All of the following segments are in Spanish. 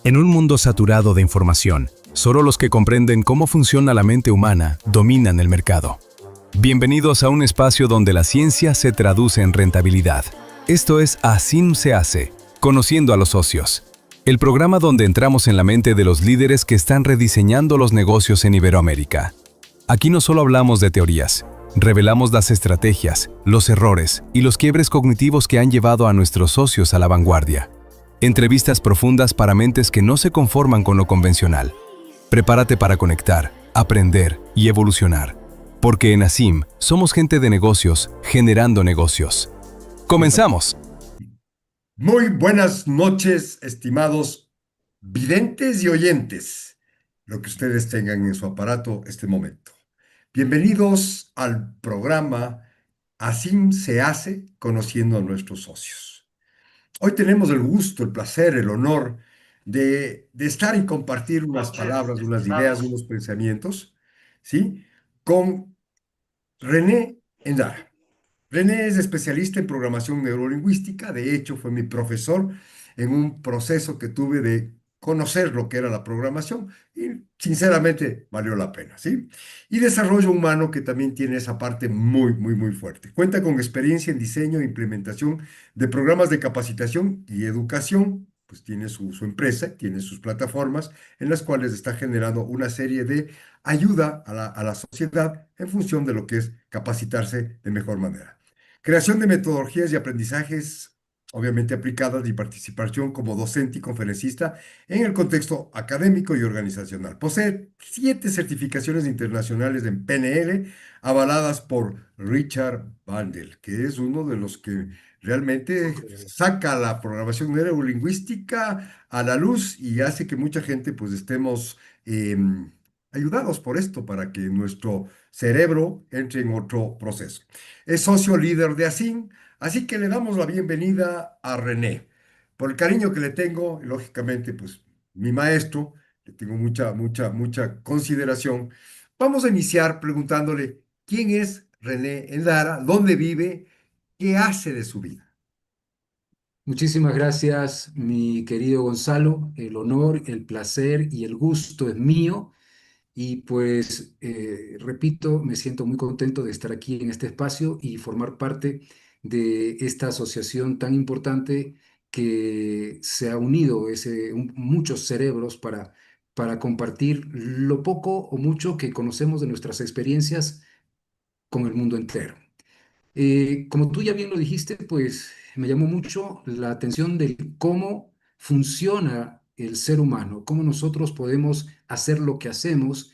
En un mundo saturado de información, solo los que comprenden cómo funciona la mente humana dominan el mercado. Bienvenidos a un espacio donde la ciencia se traduce en rentabilidad. Esto es Así se hace, Conociendo a los socios. El programa donde entramos en la mente de los líderes que están rediseñando los negocios en Iberoamérica. Aquí no solo hablamos de teorías, revelamos las estrategias, los errores y los quiebres cognitivos que han llevado a nuestros socios a la vanguardia. Entrevistas profundas para mentes que no se conforman con lo convencional. Prepárate para conectar, aprender y evolucionar. Porque en ASIM somos gente de negocios generando negocios. ¡Comenzamos! Muy buenas noches, estimados videntes y oyentes, lo que ustedes tengan en su aparato este momento. Bienvenidos al programa Así se hace, conociendo a nuestros socios. Hoy tenemos el gusto, el placer, el honor de estar y compartir unas palabras, unas ideas, unos pensamientos, ¿sí? Con René Endara. René es especialista en programación neurolingüística, de hecho fue mi profesor en un proceso que tuve de conocer lo que era la programación y sinceramente valió la pena, ¿sí? Y desarrollo humano que también tiene esa parte muy, muy, muy fuerte. Cuenta con experiencia en diseño e implementación de programas de capacitación y educación, pues tiene su empresa, tiene sus plataformas en las cuales está generando una serie de ayuda a la sociedad en función de lo que es capacitarse de mejor manera. Creación de metodologías y aprendizajes obviamente aplicadas y participación como docente y conferencista en el contexto académico y organizacional. Posee 7 certificaciones internacionales en PNL avaladas por Richard Bandel, que es uno de los que realmente saca la programación neurolingüística a la luz y hace que mucha gente pues estemos ayudados por esto para que nuestro cerebro entre en otro proceso. Es socio líder de ASIN, así que le damos la bienvenida a René. Por el cariño que le tengo, y lógicamente, pues mi maestro, le tengo mucha, mucha, mucha consideración. Vamos a iniciar preguntándole quién es René Endara, dónde vive, qué hace de su vida. Muchísimas gracias, mi querido Gonzalo. El honor, el placer y el gusto es mío. Y pues, repito, me siento muy contento de estar aquí en este espacio y formar parte de esta asociación tan importante que se ha unido muchos cerebros para compartir lo poco o mucho que conocemos de nuestras experiencias con el mundo entero. Como tú ya bien lo dijiste, pues me llamó mucho la atención de cómo funciona el ser humano, cómo nosotros podemos hacer lo que hacemos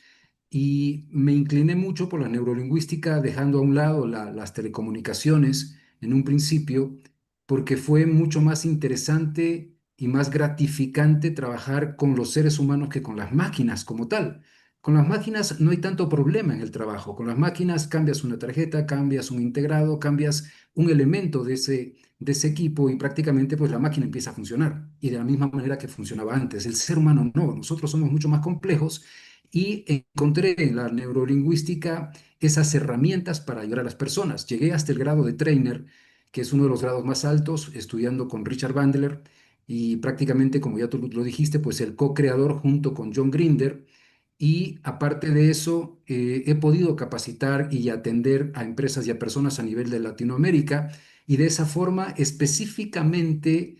y me incliné mucho por la neurolingüística, dejando a un lado las telecomunicaciones en un principio, porque fue mucho más interesante y más gratificante trabajar con los seres humanos que con las máquinas como tal. Con las máquinas no hay tanto problema en el trabajo. Con las máquinas cambias una tarjeta, cambias un integrado, cambias un elemento de ese equipo y prácticamente pues la máquina empieza a funcionar. Y de la misma manera que funcionaba antes. El ser humano no, nosotros somos mucho más complejos y encontré en la neurolingüística esas herramientas para ayudar a las personas. Llegué hasta el grado de trainer, que es uno de los grados más altos, estudiando con Richard Bandler y prácticamente, como ya tú lo dijiste, pues el co-creador junto con John Grinder y aparte de eso, he podido capacitar y atender a empresas y a personas a nivel de Latinoamérica y de esa forma específicamente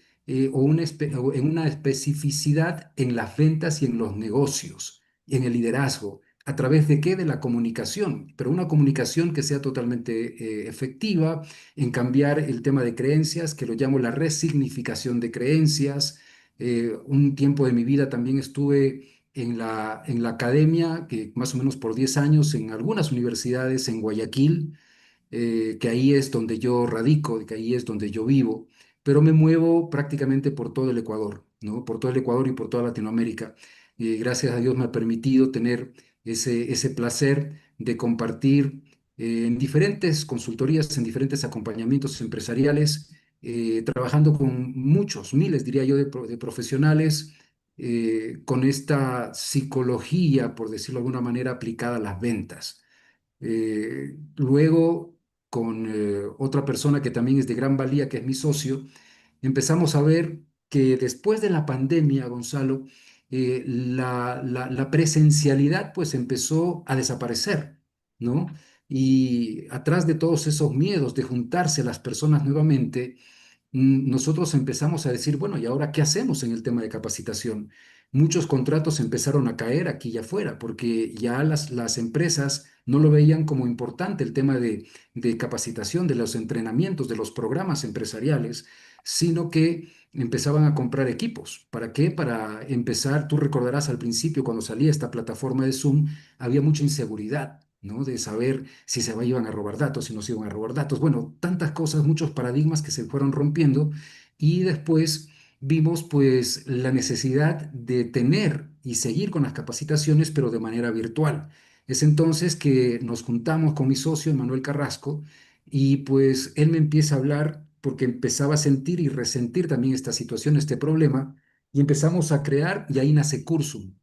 o en una especificidad en las ventas y en los negocios, en el liderazgo. ¿A través de qué? De la comunicación, pero una comunicación que sea totalmente efectiva en cambiar el tema de creencias, que lo llamo la resignificación de creencias. Un tiempo de mi vida también estuve en la academia, que más o menos por 10 años, en algunas universidades en Guayaquil, que ahí es donde yo radico, que ahí es donde yo vivo, pero me muevo prácticamente por todo el Ecuador, ¿no? Por todo el Ecuador y por toda Latinoamérica. Gracias a Dios me ha permitido tener ese placer de compartir en diferentes consultorías, en diferentes acompañamientos empresariales, trabajando con muchos, miles, diría yo, de profesionales con esta psicología, por decirlo de alguna manera, aplicada a las ventas. Luego, con otra persona que también es de gran valía, que es mi socio, empezamos a ver que después de la pandemia, Gonzalo, la presencialidad pues empezó a desaparecer, ¿no? Y atrás de todos esos miedos de juntarse las personas nuevamente, nosotros empezamos a decir, bueno, ¿y ahora qué hacemos en el tema de capacitación? Muchos contratos empezaron a caer aquí y afuera, porque ya las empresas no lo veían como importante el tema de capacitación, de los entrenamientos, de los programas empresariales, sino que empezaban a comprar equipos. ¿Para qué? Para empezar, tú recordarás al principio, cuando salía esta plataforma de Zoom, había mucha inseguridad, ¿no? De saber si iban a robar datos, si no se iban a robar datos. Bueno, tantas cosas, muchos paradigmas que se fueron rompiendo y después vimos pues la necesidad de tener y seguir con las capacitaciones, pero de manera virtual. Es entonces que nos juntamos con mi socio, Manuel Carrasco, y pues él me empieza a hablar porque empezaba a sentir y resentir también esta situación, este problema, y empezamos a crear, y ahí nace Cursum.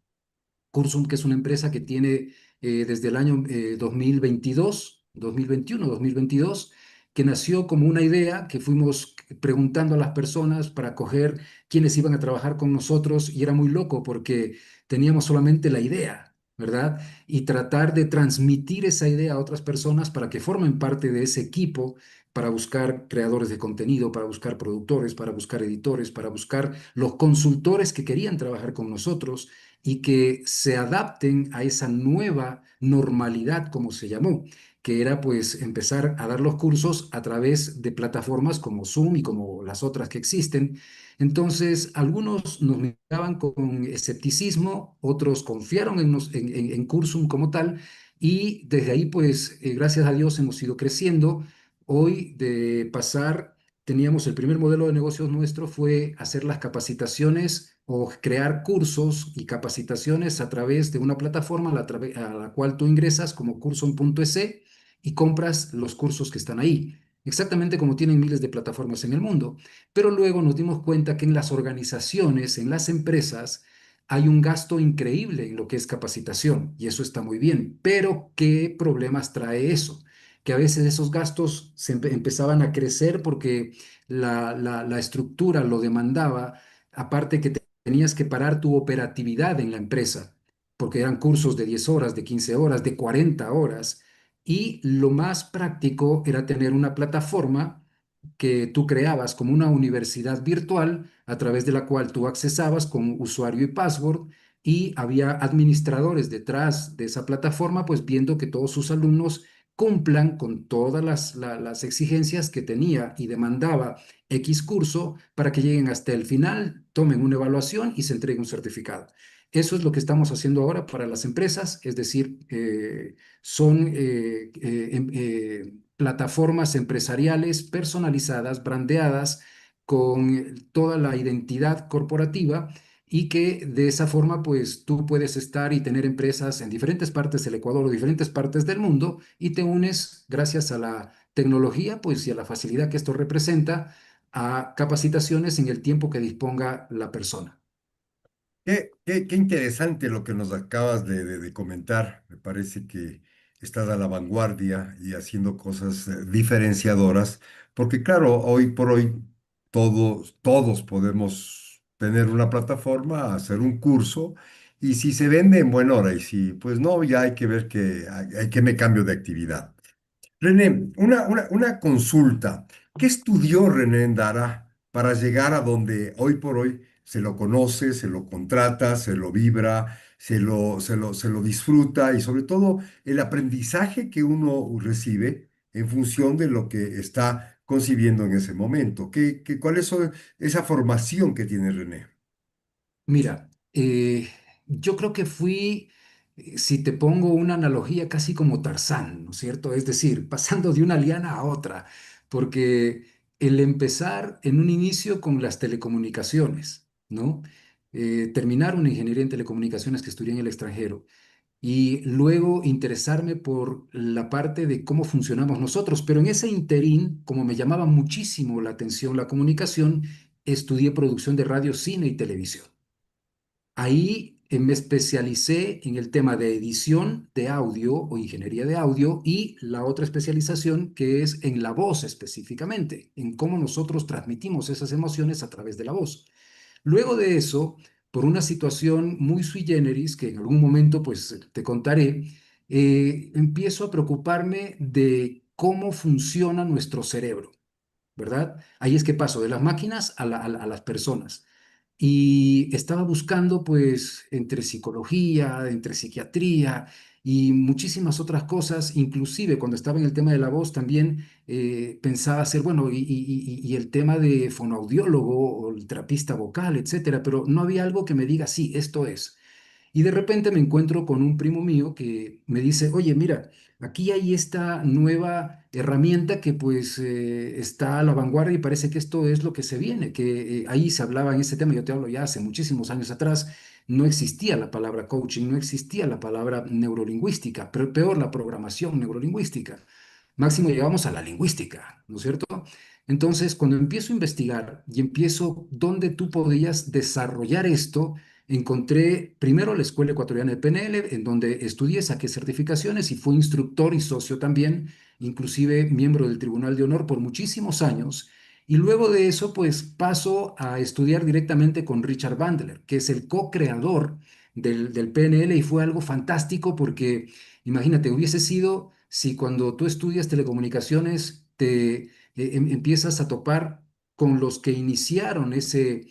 Cursum, que es una empresa que tiene desde el año 2022, 2021, 2022, que nació como una idea que fuimos preguntando a las personas para coger quiénes iban a trabajar con nosotros y era muy loco porque teníamos solamente la idea, ¿verdad? Y tratar de transmitir esa idea a otras personas para que formen parte de ese equipo, para buscar creadores de contenido, para buscar productores, para buscar editores, para buscar los consultores que querían trabajar con nosotros y que se adapten a esa nueva normalidad, como se llamó, que era pues empezar a dar los cursos a través de plataformas como Zoom y como las otras que existen. Entonces, algunos nos miraban con escepticismo, otros confiaron en Cursum como tal, y desde ahí pues gracias a Dios hemos ido creciendo. Hoy de pasar teníamos el primer modelo de negocios nuestro fue hacer las capacitaciones o crear cursos y capacitaciones a través de una plataforma a la cual tú ingresas como cursum.es y compras los cursos que están ahí, exactamente como tienen miles de plataformas en el mundo. Pero luego nos dimos cuenta que en las organizaciones, en las empresas, hay un gasto increíble en lo que es capacitación y eso está muy bien, pero ¿qué problemas trae eso? Que a veces esos gastos empezaban a crecer porque la estructura lo demandaba, aparte que tenías que parar tu operatividad en la empresa, porque eran cursos de 10 horas, de 15 horas, de 40 horas, y lo más práctico era tener una plataforma que tú creabas como una universidad virtual a través de la cual tú accesabas con usuario y password y había administradores detrás de esa plataforma, pues viendo que todos sus alumnos cumplan con todas las exigencias que tenía y demandaba X curso para que lleguen hasta el final, tomen una evaluación y se entregue un certificado. Eso es lo que estamos haciendo ahora para las empresas, es decir, son plataformas empresariales personalizadas, brandeadas, con toda la identidad corporativa y que de esa forma pues tú puedes estar y tener empresas en diferentes partes del Ecuador o diferentes partes del mundo y te unes gracias a la tecnología pues y a la facilidad que esto representa a capacitaciones en el tiempo que disponga la persona. Qué interesante lo que nos acabas de comentar. Me parece que estás a la vanguardia y haciendo cosas diferenciadoras, porque claro, hoy por hoy todos podemos tener una plataforma, hacer un curso, y si se vende en buena hora, y si pues no, ya hay que ver hay que me cambio de actividad. René, una consulta. ¿Qué estudió René Endara para llegar a donde hoy por hoy se lo conoce, se lo contrata, se lo vibra, se lo disfruta y sobre todo el aprendizaje que uno recibe en función de lo que está concibiendo en ese momento? ¿Cuál es esa formación que tiene René? Mira, yo creo que fui, si te pongo una analogía, casi como Tarzán, ¿no es cierto? Es decir, pasando de una liana a otra, porque el empezar en un inicio con las telecomunicaciones, ¿no? Terminar una ingeniería en telecomunicaciones que estudié en el extranjero y luego interesarme por la parte de cómo funcionamos nosotros, pero en ese interín, como me llamaba muchísimo la atención la comunicación, estudié producción de radio, cine y televisión. Ahí me especialicé en el tema de edición de audio o ingeniería de audio y la otra especialización que es en la voz específicamente, en cómo nosotros transmitimos esas emociones a través de la voz. Luego de eso, por una situación muy sui generis, que en algún momento pues te contaré, empiezo a preocuparme de cómo funciona nuestro cerebro, ¿verdad? Ahí es que paso de las máquinas a las personas. Y estaba buscando, pues, entre psicología, entre psiquiatría y muchísimas otras cosas, inclusive cuando estaba en el tema de la voz también pensaba hacer, bueno, y el tema de fonoaudiólogo o el terapista vocal, etcétera, pero no había algo que me diga, sí, esto es. Y de repente me encuentro con un primo mío que me dice, oye, mira, aquí hay esta nueva herramienta que pues está a la vanguardia y parece que esto es lo que se viene, que ahí se hablaba en ese tema, yo te hablo ya hace muchísimos años atrás, no existía la palabra coaching, no existía la palabra neurolingüística, pero peor la programación neurolingüística. Máximo llegamos a la lingüística, ¿no es cierto? Entonces, cuando empiezo a investigar y empiezo dónde tú podías desarrollar esto, encontré primero la Escuela Ecuatoriana de PNL, en donde estudié, saqué certificaciones y fui instructor y socio también, inclusive miembro del Tribunal de Honor por muchísimos años. Y luego de eso, pues paso a estudiar directamente con Richard Bandler, que es el co-creador del PNL y fue algo fantástico porque, imagínate, hubiese sido si cuando tú estudias telecomunicaciones empiezas a topar con los que iniciaron ese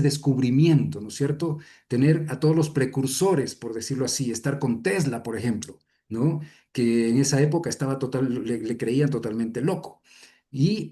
descubrimiento, ¿no es cierto? Tener a todos los precursores, por decirlo así, estar con Tesla, por ejemplo, ¿no? Que en esa época le creían totalmente loco.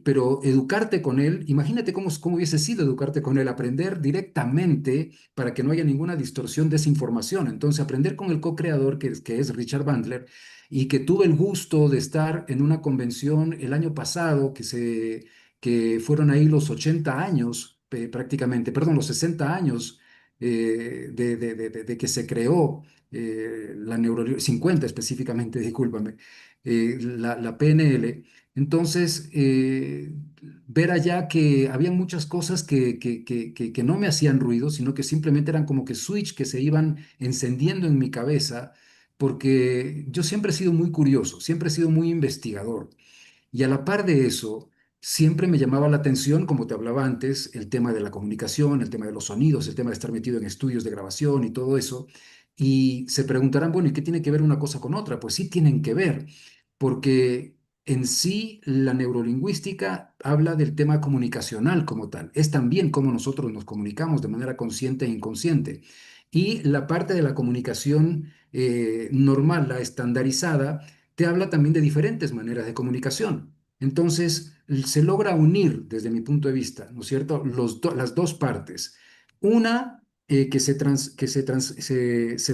Pero educarte con él, imagínate cómo hubiese sido educarte con él, aprender directamente para que no haya ninguna distorsión de esa información. Entonces, aprender con el co-creador, que es Richard Bandler, y que tuve el gusto de estar en una convención el año pasado, que fueron ahí los 80 años, prácticamente, perdón, los 60 años de que se creó la 50 específicamente, discúlpame, la PNL. Entonces, ver allá que había muchas cosas que no me hacían ruido, sino que simplemente eran como que switch que se iban encendiendo en mi cabeza, porque yo siempre he sido muy curioso, siempre he sido muy investigador. Y a la par de eso, siempre me llamaba la atención, como te hablaba antes, el tema de la comunicación, el tema de los sonidos, el tema de estar metido en estudios de grabación y todo eso. Y se preguntarán, bueno, ¿y qué tiene que ver una cosa con otra? Pues sí tienen que ver, porque en sí la neurolingüística habla del tema comunicacional como tal. Es también cómo nosotros nos comunicamos de manera consciente e inconsciente. Y la parte de la comunicación normal, la estandarizada, te habla también de diferentes maneras de comunicación. Entonces, se logra unir, desde mi punto de vista, ¿no es cierto?, las dos partes. Una que se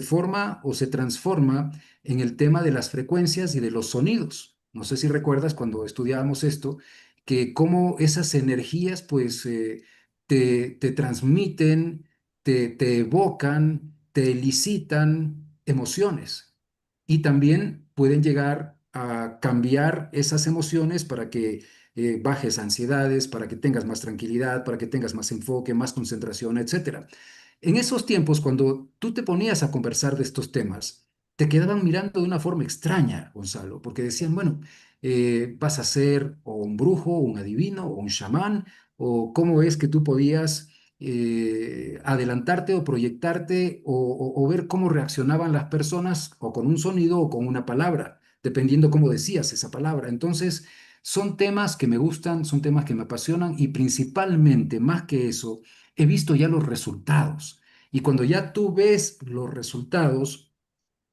forma o se transforma en el tema de las frecuencias y de los sonidos. No sé si recuerdas cuando estudiábamos esto, que cómo esas energías, pues, te transmiten, te evocan, te elicitan emociones y también pueden llegar a cambiar esas emociones para que bajes ansiedades, para que tengas más tranquilidad, para que tengas más enfoque, más concentración, etcétera. En esos tiempos, cuando tú te ponías a conversar de estos temas, te quedaban mirando de una forma extraña, Gonzalo, porque decían, bueno, vas a ser o un brujo, o un adivino, o un chamán, o cómo es que tú podías adelantarte o proyectarte o ver cómo reaccionaban las personas o con un sonido o con una palabra, dependiendo cómo decías esa palabra. Entonces, son temas que me gustan, son temas que me apasionan y principalmente, más que eso, he visto ya los resultados. Y cuando ya tú ves los resultados,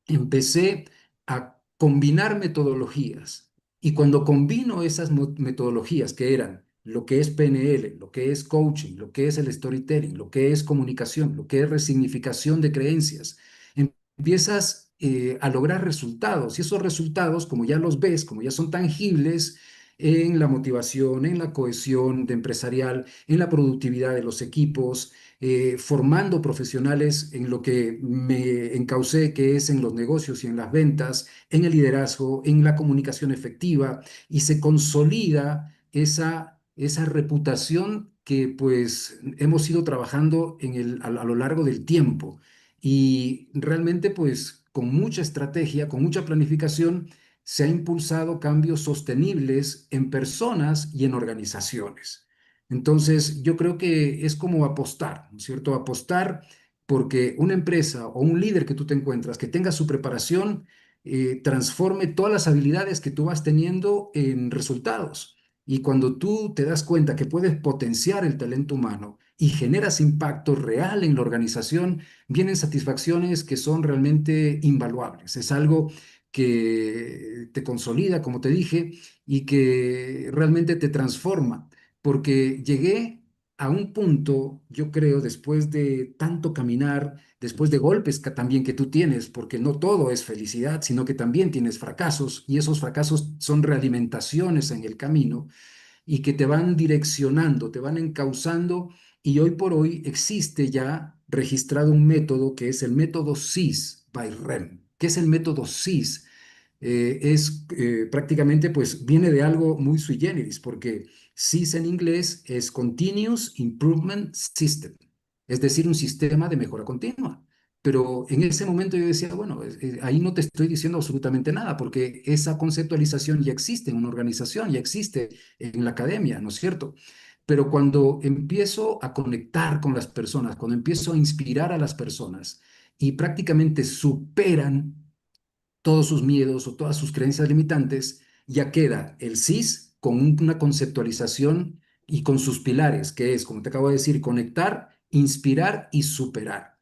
empecé a combinar metodologías. Y cuando combino esas metodologías que eran lo que es PNL, lo que es coaching, lo que es el storytelling, lo que es comunicación, lo que es resignificación de creencias, empiezas a lograr resultados. Y esos resultados, como ya los ves, como ya son tangibles, en la motivación, en la cohesión de empresarial, en la productividad de los equipos, formando profesionales en lo que me encaucé, que es en los negocios y en las ventas, en el liderazgo, en la comunicación efectiva, y se consolida esa reputación que pues hemos ido trabajando a lo largo del tiempo. Y realmente pues con mucha estrategia, con mucha planificación, se ha impulsado cambios sostenibles en personas y en organizaciones. Entonces, yo creo que es como apostar, ¿no es cierto? Apostar porque una empresa o un líder que tú te encuentras, que tenga su preparación, transforme todas las habilidades que tú vas teniendo en resultados. Y cuando tú te das cuenta que puedes potenciar el talento humano y generas impacto real en la organización, vienen satisfacciones que son realmente invaluables. Es algo que te consolida, como te dije, y que realmente te transforma porque llegué a un punto, yo creo, después de tanto caminar, después de golpes que también que tú tienes, porque no todo es felicidad, sino que también tienes fracasos y esos fracasos son realimentaciones en el camino y que te van direccionando, te van encauzando y hoy por hoy existe ya registrado un método que es el método SIS by REM. ¿Qué es el método SIS? Prácticamente pues viene de algo muy sui generis, porque SIS en inglés es Continuous Improvement System, es decir, un sistema de mejora continua. Pero en ese momento yo decía, bueno, ahí no te estoy diciendo absolutamente nada, porque esa conceptualización ya existe en una organización, ya existe en la academia, ¿no es cierto? Pero cuando empiezo a conectar con las personas, cuando empiezo a inspirar a las personas y prácticamente superan todos sus miedos o todas sus creencias limitantes, ya queda el CIS con una conceptualización y con sus pilares, que es, como te acabo de decir, conectar, inspirar y superar.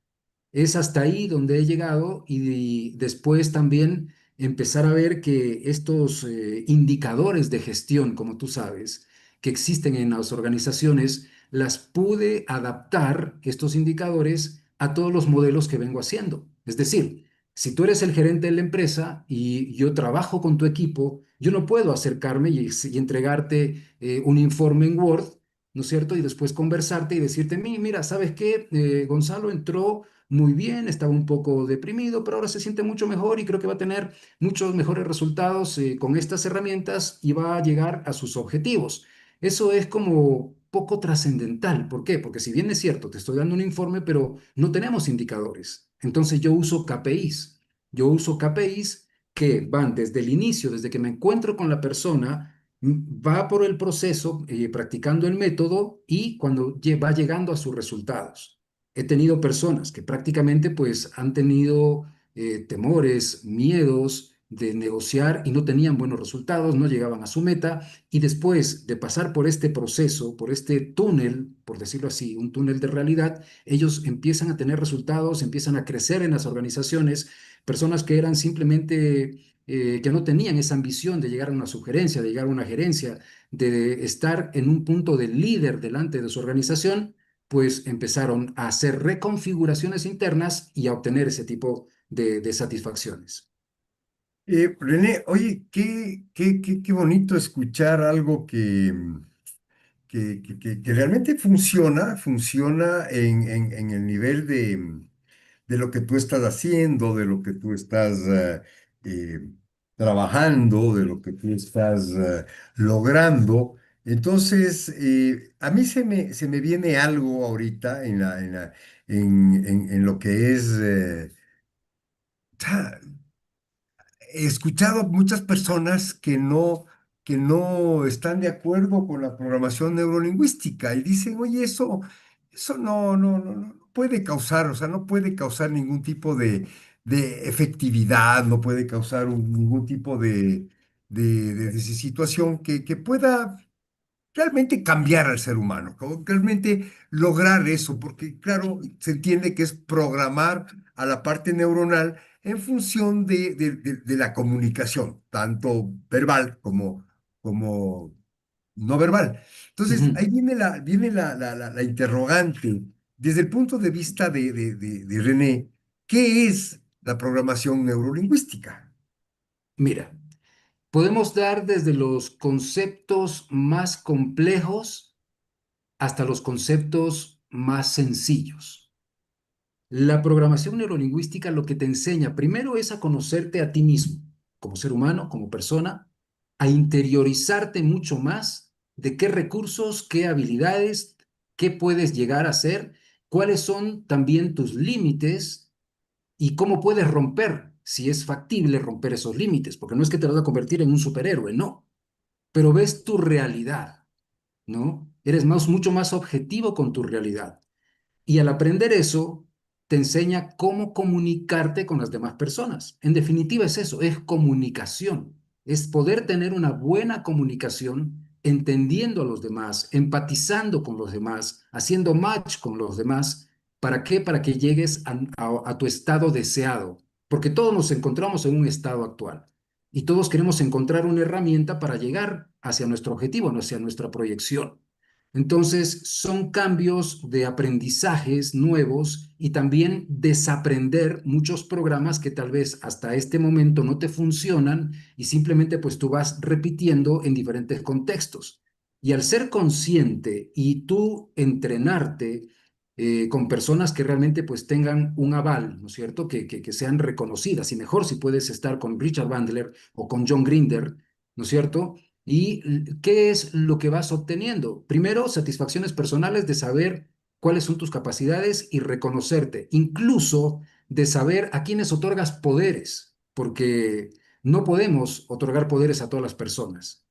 Es hasta ahí donde he llegado y después también empezar a ver que estos indicadores de gestión, como tú sabes, que existen en las organizaciones, las pude adaptar, estos indicadores, a todos los modelos que vengo haciendo. Es decir, si tú eres el gerente de la empresa y yo trabajo con tu equipo, yo no puedo acercarme y entregarte un informe en Word, ¿no es cierto? Y después conversarte y decirte, mira, ¿sabes qué? Gonzalo entró muy bien, estaba un poco deprimido, pero ahora se siente mucho mejor y creo que va a tener muchos mejores resultados con estas herramientas y va a llegar a sus objetivos. Eso es como poco trascendental. ¿Por qué? Porque si bien es cierto, te estoy dando un informe, pero no tenemos indicadores. Entonces yo uso KPIs. Yo uso KPIs que van desde el inicio, desde que me encuentro con la persona, va por el proceso, practicando el método y cuando va llegando a sus resultados. He tenido personas que prácticamente pues han tenido temores, miedos de negociar y no tenían buenos resultados, no llegaban a su meta y después de pasar por este proceso, por este túnel, por decirlo así, un túnel de realidad, ellos empiezan a tener resultados, empiezan a crecer en las organizaciones, personas que eran simplemente que no tenían esa ambición de llegar a una sugerencia, de llegar a una gerencia, de estar en un punto de líder delante de su organización, pues empezaron a hacer reconfiguraciones internas y a obtener ese tipo de satisfacciones. René, oye, qué bonito escuchar algo que realmente funciona en el nivel de lo que tú estás haciendo, de lo que tú estás eh, trabajando, de lo que tú estás logrando. Entonces, a mí se me viene algo ahorita en lo que es... he escuchado a muchas personas que no están de acuerdo con la programación neurolingüística y dicen, oye, eso no puede causar, o sea, no puede causar ningún tipo de efectividad, no puede causar ningún tipo de situación que pueda realmente cambiar al ser humano, como realmente lograr eso, porque claro, se entiende que es programar a la parte neuronal en función de la comunicación, tanto verbal como no verbal. Entonces, Ujú. ahí viene la interrogante. Desde el punto de vista de René, ¿qué es la programación neurolingüística? Mira, podemos dar desde los conceptos más complejos hasta los conceptos más sencillos. La programación neurolingüística lo que te enseña primero es a conocerte a ti mismo, como ser humano, como persona, a interiorizarte mucho más de qué recursos, qué habilidades, qué puedes llegar a ser, cuáles son también tus límites y cómo puedes romper, si es factible romper esos límites, porque no es que te vas a convertir en un superhéroe, no, pero ves tu realidad, ¿no? eres mucho más objetivo con tu realidad. Y al aprender eso, te enseña cómo comunicarte con las demás personas. En definitiva es eso, es comunicación, es poder tener una buena comunicación, entendiendo a los demás, empatizando con los demás, haciendo match con los demás. ¿Para qué? Para que llegues a tu estado deseado, porque todos nos encontramos en un estado actual y todos queremos encontrar una herramienta para llegar hacia nuestro objetivo, hacia nuestra proyección. Entonces, son cambios de aprendizajes nuevos y también desaprender muchos programas que tal vez hasta este momento no te funcionan y simplemente pues tú vas repitiendo en diferentes contextos. Y al ser consciente y tú entrenarte con personas que realmente pues tengan un aval, ¿no es cierto? Que sean reconocidas y mejor si puedes estar con Richard Bandler o con John Grinder, ¿no es cierto? ¿Y qué es lo que vas obteniendo? Primero, satisfacciones personales de saber cuáles son tus capacidades y reconocerte, incluso de saber a quiénes otorgas poderes, porque no podemos otorgar poderes a todas las personas,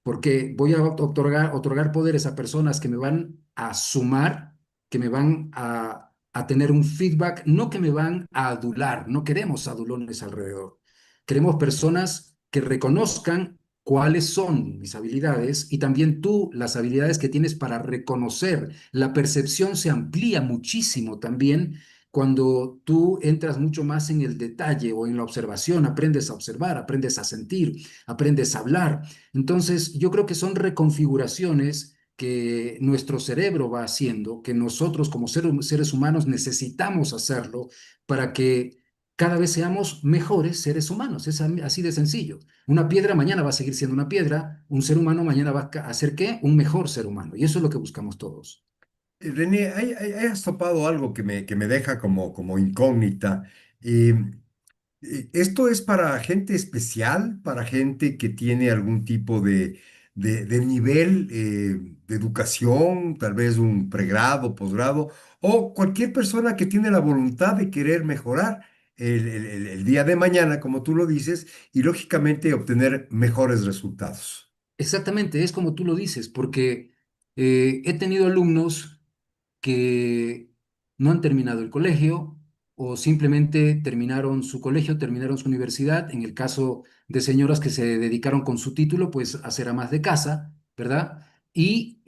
porque voy a otorgar poderes a personas que me van a sumar, que me van a tener un feedback, no que me van a adular, no queremos adulones alrededor. Queremos personas que reconozcan cuáles son mis habilidades y también tú las habilidades que tienes para reconocer. La percepción se amplía muchísimo también cuando tú entras mucho más en el detalle o en la observación, aprendes a observar, aprendes a sentir, aprendes a hablar. Entonces, yo creo que son reconfiguraciones que nuestro cerebro va haciendo, que nosotros como seres humanos necesitamos hacerlo para que cada vez seamos mejores seres humanos. Es así de sencillo. Una piedra mañana va a seguir siendo una piedra, un ser humano mañana va a ser ¿qué? Un mejor ser humano. Y eso es lo que buscamos todos. René, has topado algo que me deja como incógnita. Eh, ¿Esto es para gente especial, para gente que tiene algún tipo de nivel de educación, tal vez un pregrado, posgrado, o cualquier persona que tiene la voluntad de querer mejorar el día de mañana, como tú lo dices, y lógicamente obtener mejores resultados? Exactamente, es como tú lo dices, porque he tenido alumnos que no han terminado el colegio o simplemente terminaron su colegio, terminaron su universidad, en el caso de señoras que se dedicaron con su título, pues a ser amas de casa, ¿verdad? Y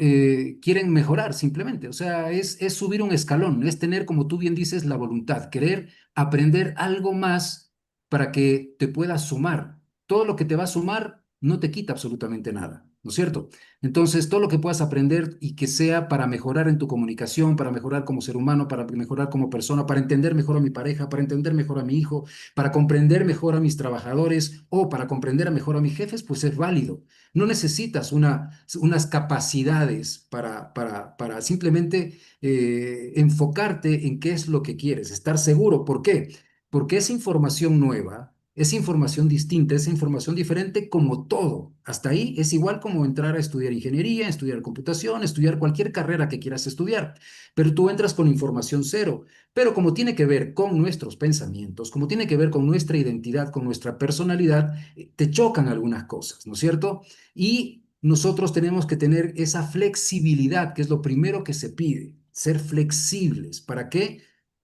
quieren mejorar simplemente, o sea, es subir un escalón, es tener, como tú bien dices, la voluntad, querer aprender algo más para que te puedas sumar. Todo lo que te va a sumar no te quita absolutamente nada, ¿no es cierto? Entonces, todo lo que puedas aprender y que sea para mejorar en tu comunicación, para mejorar como ser humano, para mejorar como persona, para entender mejor a mi pareja, para entender mejor a mi hijo, para comprender mejor a mis trabajadores o para comprender mejor a mis jefes, pues es válido. No necesitas unas capacidades para simplemente enfocarte en qué es lo que quieres, estar seguro. ¿Por qué? Porque es información nueva, es información distinta, es información diferente como todo. Hasta ahí es igual como entrar a estudiar ingeniería, estudiar computación, estudiar cualquier carrera que quieras estudiar. Pero tú entras con información cero. Pero como tiene que ver con nuestros pensamientos, como tiene que ver con nuestra identidad, con nuestra personalidad, te chocan algunas cosas, ¿no es cierto? Y nosotros tenemos que tener esa flexibilidad, que es lo primero que se pide, ser flexibles. ¿Para qué?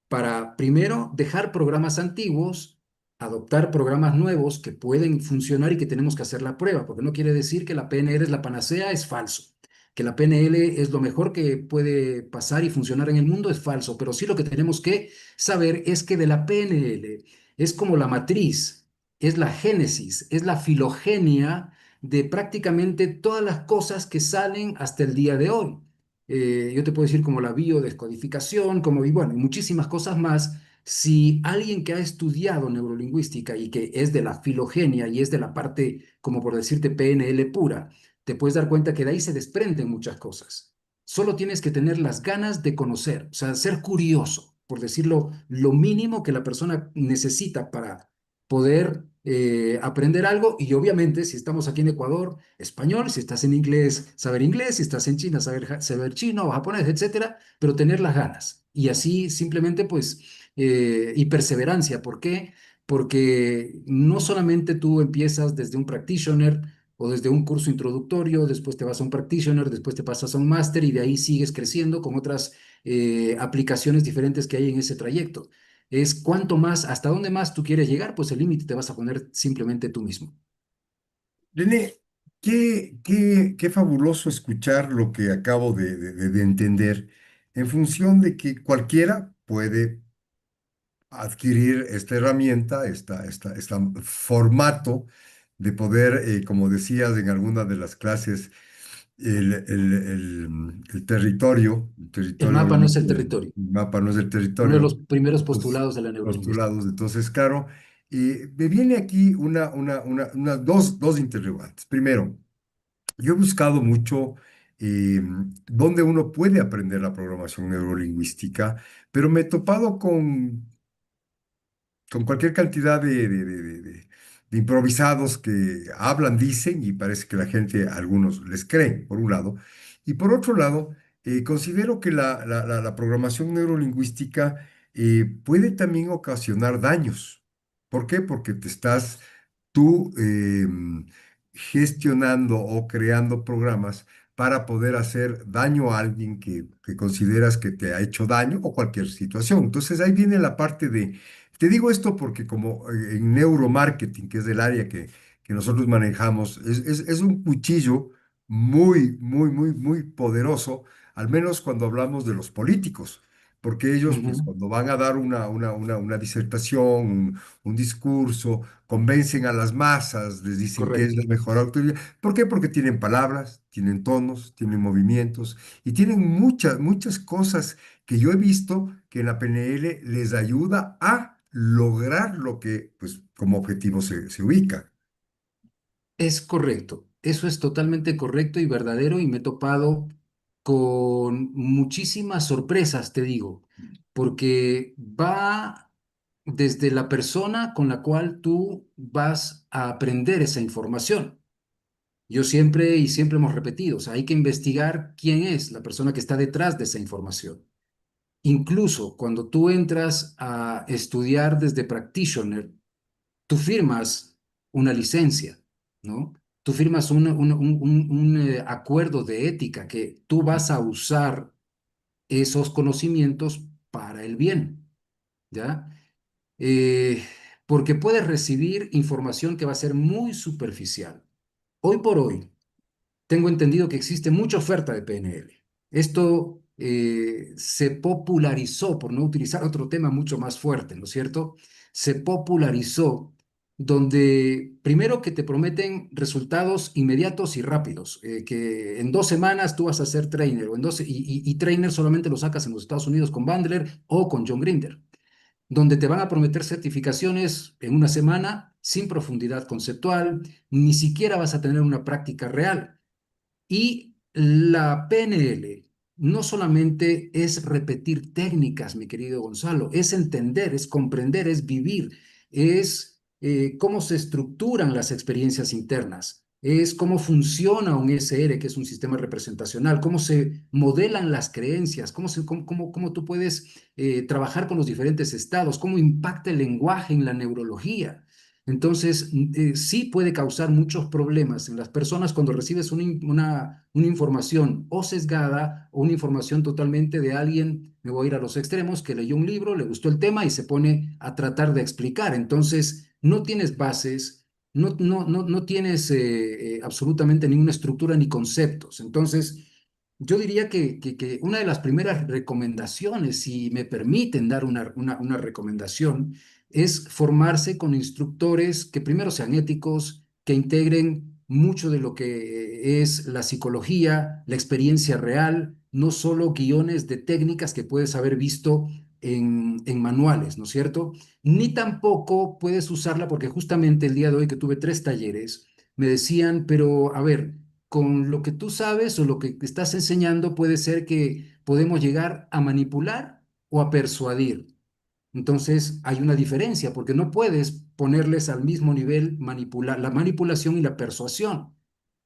Para primero dejar programas antiguos, adoptar programas nuevos que pueden funcionar y que tenemos que hacer la prueba, porque no quiere decir que la PNL es la panacea, es falso. Que la PNL es lo mejor que puede pasar y funcionar en el mundo es falso, pero sí lo que tenemos que saber es que de la PNL es como la matriz, es la génesis, es la filogenia de prácticamente todas las cosas que salen hasta el día de hoy. Yo te puedo decir como la biodescodificación, como y bueno, y muchísimas cosas más. Si alguien que ha estudiado neurolingüística y que es de la filogenia y es de la parte, como por decirte, PNL pura, te puedes dar cuenta que de ahí se desprenden muchas cosas. Solo tienes que tener las ganas de conocer, o sea, ser curioso, por decirlo, lo mínimo que la persona necesita para poder aprender algo. Y obviamente, si estamos aquí en Ecuador, español, si estás en inglés, si estás en China, saber chino o japonés, etcétera, pero tener las ganas. Y así simplemente, pues, y perseverancia. ¿Por qué? Porque no solamente tú empiezas desde un practitioner, o desde un curso introductorio, después te vas a un practitioner, después te pasas a un máster y de ahí sigues creciendo con otras aplicaciones diferentes que hay en ese trayecto. Es cuánto más, hasta dónde más tú quieres llegar, pues el límite te vas a poner simplemente tú mismo. René, qué fabuloso escuchar lo que acabo de entender en función de que cualquiera puede adquirir esta herramienta, este formato de poder, como decías en alguna de las clases, el El territorio mapa no es el obviamente, territorio, el mapa no es el uno de territorio, los primeros los postulados de la neurolingüística. postulados. Entonces, claro, me viene aquí dos interrogantes. Primero, yo he buscado mucho dónde uno puede aprender la programación neurolingüística, pero me he topado con cualquier cantidad de improvisados que hablan, dicen, y parece que la gente, a algunos les creen, por un lado. Y por otro lado, considero que la programación neurolingüística puede también ocasionar daños. ¿Por qué? Porque te estás tú gestionando o creando programas para poder hacer daño a alguien que consideras que te ha hecho daño o cualquier situación. Entonces ahí viene la parte de te digo esto porque como en neuromarketing, que es el área que nosotros manejamos, es un cuchillo muy poderoso, al menos cuando hablamos de los políticos, porque ellos, pues, Ujú, cuando van a dar una disertación, un discurso, convencen a las masas, les dicen que es correcto. la mejor autoridad. ¿Por qué? Porque tienen palabras, tienen tonos, tienen movimientos y tienen muchas cosas que yo he visto que en la PNL les ayuda a lograr lo que, pues, como objetivo se ubica. Es correcto, eso es totalmente correcto y verdadero y me he topado con muchísimas sorpresas, te digo, porque va desde la persona con la cual tú vas a aprender esa información. Yo siempre y siempre hemos repetido, o sea, hay que investigar quién es la persona que está detrás de esa información. Incluso cuando tú entras a estudiar desde practitioner, tú firmas una licencia, ¿no? Tú firmas un acuerdo de ética que tú vas a usar esos conocimientos para el bien, ¿ya? Eh, Porque puedes recibir información que va a ser muy superficial. Hoy por hoy, tengo entendido que existe mucha oferta de PNL. Esto se popularizó, por no utilizar otro tema mucho más fuerte, ¿no es cierto? Se popularizó donde primero que te prometen resultados inmediatos y rápidos, que en 2 semanas tú vas a ser trainer, o en 12, y trainer solamente lo sacas en los Estados Unidos con Bandler o con John Grinder, donde te van a prometer certificaciones en una semana sin profundidad conceptual, ni siquiera vas a tener una práctica real. Y la PNL no solamente es repetir técnicas, mi querido Gonzalo, es entender, es comprender, es vivir, es cómo se estructuran las experiencias internas, es cómo funciona un SR, que es un sistema representacional, cómo se modelan las creencias, cómo tú puedes trabajar con los diferentes estados, cómo impacta el lenguaje en la neurología. Entonces, sí puede causar muchos problemas en las personas cuando recibes una información o sesgada o una información totalmente de alguien, me voy a ir a los extremos, que leyó un libro, le gustó el tema y se pone a tratar de explicar. Entonces, no tienes bases, no tienes absolutamente ninguna estructura ni conceptos. Entonces, yo diría que una de las primeras recomendaciones, si me permiten dar una recomendación, es formarse con instructores que primero sean éticos, que integren mucho de lo que es la psicología, la experiencia real, no solo guiones de técnicas que puedes haber visto en manuales, ¿no es cierto? Ni tampoco puedes usarla porque justamente el día de hoy que tuve 3 talleres, me decían, pero a ver, con lo que tú sabes o lo que estás enseñando puede ser que podemos llegar a manipular o a persuadir. Entonces hay una diferencia porque no puedes ponerles al mismo nivel la manipulación y la persuasión.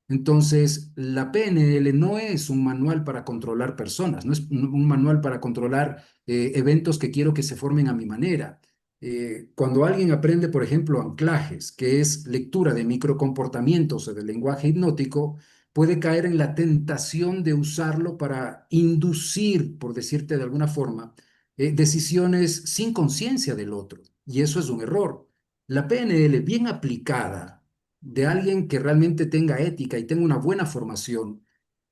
Entonces, la PNL no es un manual para controlar personas, no es un manual para controlar eventos que quiero que se formen a mi manera. Cuando alguien aprende, por ejemplo, anclajes, que es lectura de microcomportamientos o del lenguaje hipnótico, puede caer en la tentación de usarlo para inducir, por decirte de alguna forma, decisiones sin conciencia del otro. Y eso es un error. La PNL bien aplicada de alguien que realmente tenga ética y tenga una buena formación,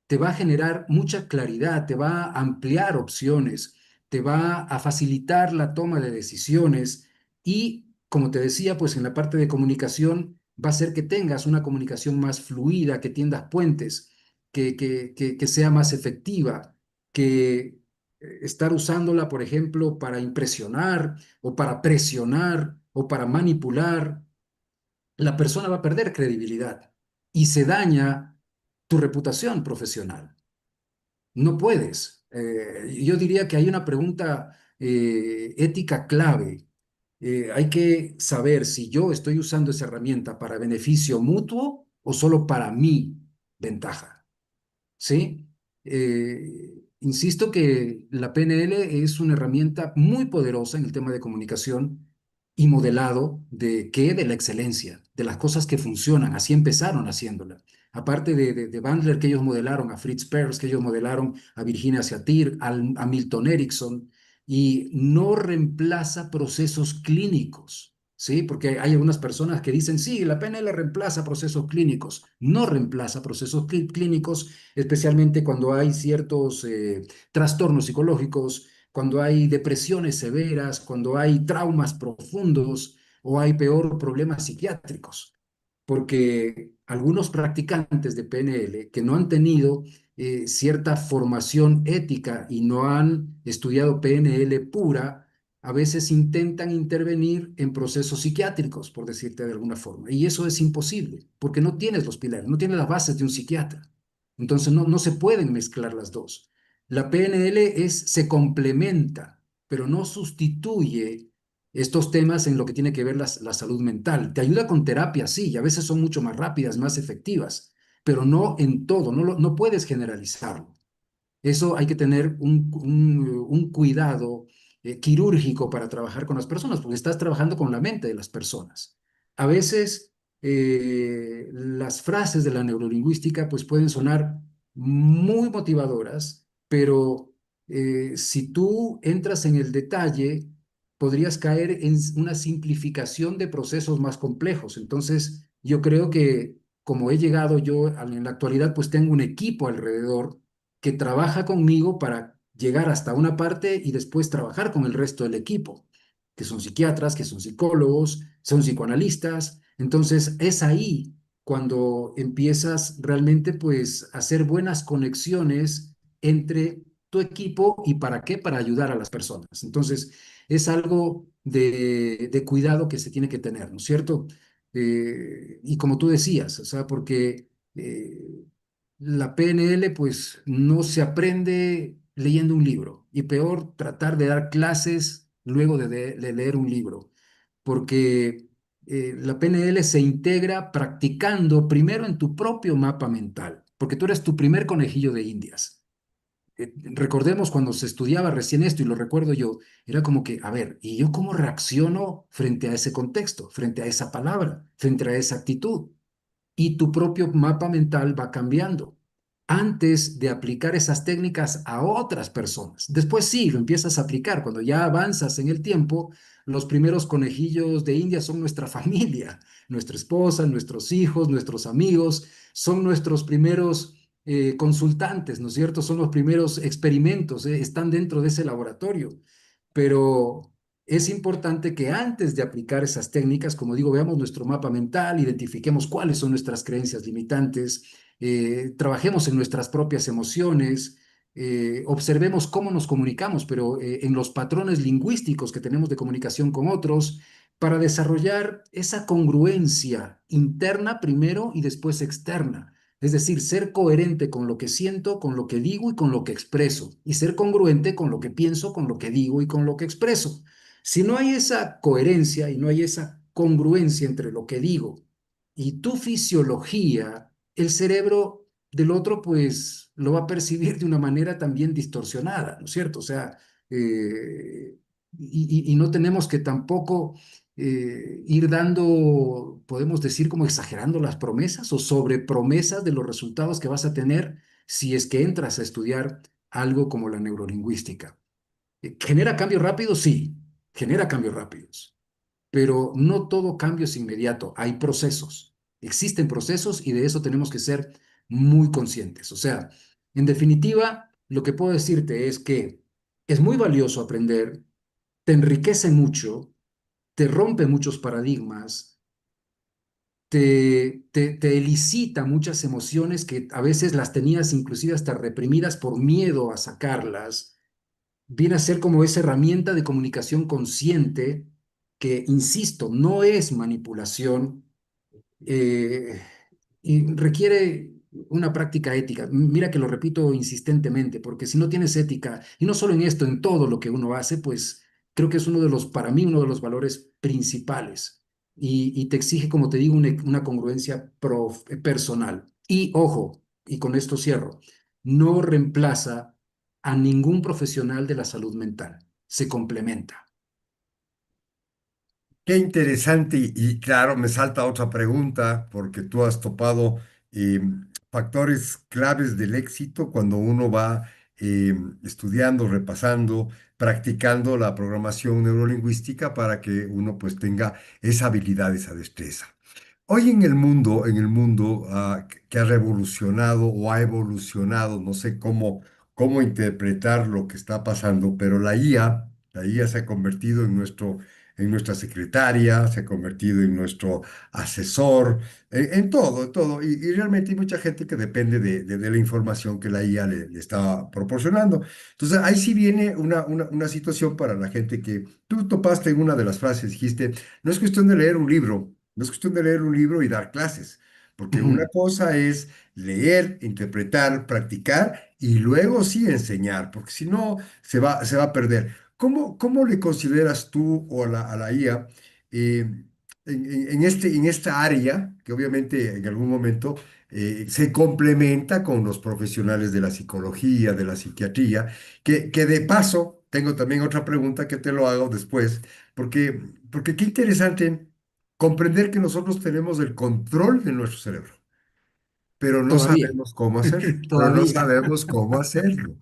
te va a generar mucha claridad, te va a ampliar opciones, te va a facilitar la toma de decisiones y, como te decía, pues en la parte de comunicación va a hacer que tengas una comunicación más fluida, que tiendas puentes, que sea más efectiva, que estar usándola, por ejemplo, para impresionar o para presionar o para manipular, la persona va a perder credibilidad y se daña tu reputación profesional. No puedes. Yo diría que hay una pregunta ética clave. Hay que saber si yo estoy usando esa herramienta para beneficio mutuo o solo para mi ventaja. ¿Sí? Insisto que la PNL es una herramienta muy poderosa en el tema de comunicación y modelado de qué, de la excelencia, de las cosas que funcionan. Así empezaron haciéndola. Aparte de Bandler, que ellos modelaron, a Fritz Perls, que ellos modelaron, a Virginia Satir, a Milton Erickson, y no reemplaza procesos clínicos. ¿Sí? Porque hay algunas personas que dicen, sí, la PNL reemplaza procesos clínicos. No reemplaza procesos clínicos, especialmente cuando hay ciertos trastornos psicológicos, cuando hay depresiones severas, cuando hay traumas profundos o hay peor problemas psiquiátricos, porque algunos practicantes de PNL que no han tenido cierta formación ética y no han estudiado PNL pura, a veces intentan intervenir en procesos psiquiátricos, por decirte de alguna forma. Y eso es imposible, porque no tienes los pilares, no tienes las bases de un psiquiatra. Entonces no se pueden mezclar las dos. La PNL se complementa, pero no sustituye estos temas en lo que tiene que ver la salud mental. Te ayuda con terapia, sí, y a veces son mucho más rápidas, más efectivas, pero no en todo, no puedes generalizarlo. Eso hay que tener un cuidado quirúrgico para trabajar con las personas, porque estás trabajando con la mente de las personas. A veces las frases de la neurolingüística pues pueden sonar muy motivadoras, pero si tú entras en el detalle, podrías caer en una simplificación de procesos más complejos. Entonces, yo creo que como he llegado yo en la actualidad, pues tengo un equipo alrededor que trabaja conmigo para llegar hasta una parte y después trabajar con el resto del equipo, que son psiquiatras, que son psicólogos, son psicoanalistas. Entonces es ahí cuando empiezas realmente pues a hacer buenas conexiones entre tu equipo y para qué, para ayudar a las personas. Entonces es algo de cuidado que se tiene que tener, ¿no es cierto? Y como tú decías, o sea, porque la PNL pues no se aprende leyendo un libro y peor tratar de dar clases luego de leer un libro, porque la PNL se integra practicando primero en tu propio mapa mental, porque tú eres tu primer conejillo de Indias. Recordemos cuando se estudiaba recién esto, y lo recuerdo yo, era como que, a ver, ¿y yo cómo reacciono frente a ese contexto, frente a esa palabra, frente a esa actitud? Y tu propio mapa mental va cambiando antes de aplicar esas técnicas a otras personas. Después sí, lo empiezas a aplicar. Cuando ya avanzas en el tiempo, los primeros conejillos de India son nuestra familia, nuestra esposa, nuestros hijos, nuestros amigos, son nuestros primeros consultantes, ¿no es cierto? Son los primeros experimentos, están dentro de ese laboratorio. Pero es importante que antes de aplicar esas técnicas, como digo, veamos nuestro mapa mental, identifiquemos cuáles son nuestras creencias limitantes, trabajemos en nuestras propias emociones, observemos cómo nos comunicamos, pero en los patrones lingüísticos que tenemos de comunicación con otros, para desarrollar esa congruencia interna primero y después externa. Es decir, ser coherente con lo que siento, con lo que digo y con lo que expreso. Y ser congruente con lo que pienso, con lo que digo y con lo que expreso. Si no hay esa coherencia y no hay esa congruencia entre lo que digo y tu fisiología, el cerebro del otro pues lo va a percibir de una manera también distorsionada, ¿no es cierto? O sea, y no tenemos que tampoco ir dando, podemos decir, como exagerando las promesas o sobre promesas de los resultados que vas a tener si es que entras a estudiar algo como la neurolingüística. ¿Genera cambios rápidos? Sí, genera cambios rápidos, pero no todo cambio es inmediato. Hay procesos, existen procesos y de eso tenemos que ser muy conscientes. O sea, en definitiva, lo que puedo decirte es que es muy valioso aprender, te enriquece mucho, te rompe muchos paradigmas, te elicita muchas emociones que a veces las tenías inclusive hasta reprimidas por miedo a sacarlas. Viene a ser como esa herramienta de comunicación consciente que, insisto, no es manipulación, eh, y requiere una práctica ética. Mira que lo repito insistentemente, porque si no tienes ética, y no solo en esto, en todo lo que uno hace, pues creo que es uno de los, para mí, uno de los valores principales. Y te exige, como te digo, una congruencia personal. Y ojo, y con esto cierro, no reemplaza a ningún profesional de la salud mental, se complementa. Qué interesante y claro, me salta otra pregunta porque tú has topado eh, factores claves del éxito cuando uno va estudiando, repasando, practicando la programación neurolingüística para que uno pues tenga esa habilidad, esa destreza. Hoy en el mundo que ha revolucionado o ha evolucionado, no sé cómo interpretar lo que está pasando, pero la IA se ha convertido en nuestra secretaria, se ha convertido en nuestro asesor, en todo, en todo. Y realmente hay mucha gente que depende de la información que la IA le está proporcionando. Entonces, ahí sí viene una situación para la gente que tú topaste en una de las frases, dijiste, no es cuestión de leer un libro. No es cuestión de leer un libro y dar clases, porque una Ujú. cosa es leer, interpretar, practicar y luego sí enseñar, porque si no se va a perder. ¿Cómo le consideras tú o a la IA eh, en esta área, que obviamente en algún momento se complementa con los profesionales de la psicología, de la psiquiatría, que de paso, tengo también otra pregunta que te lo hago después, porque qué interesante comprender que nosotros tenemos el control de nuestro cerebro, pero no Todavía, sabemos cómo hacerlo, pero no todavía. sabemos cómo hacerlo.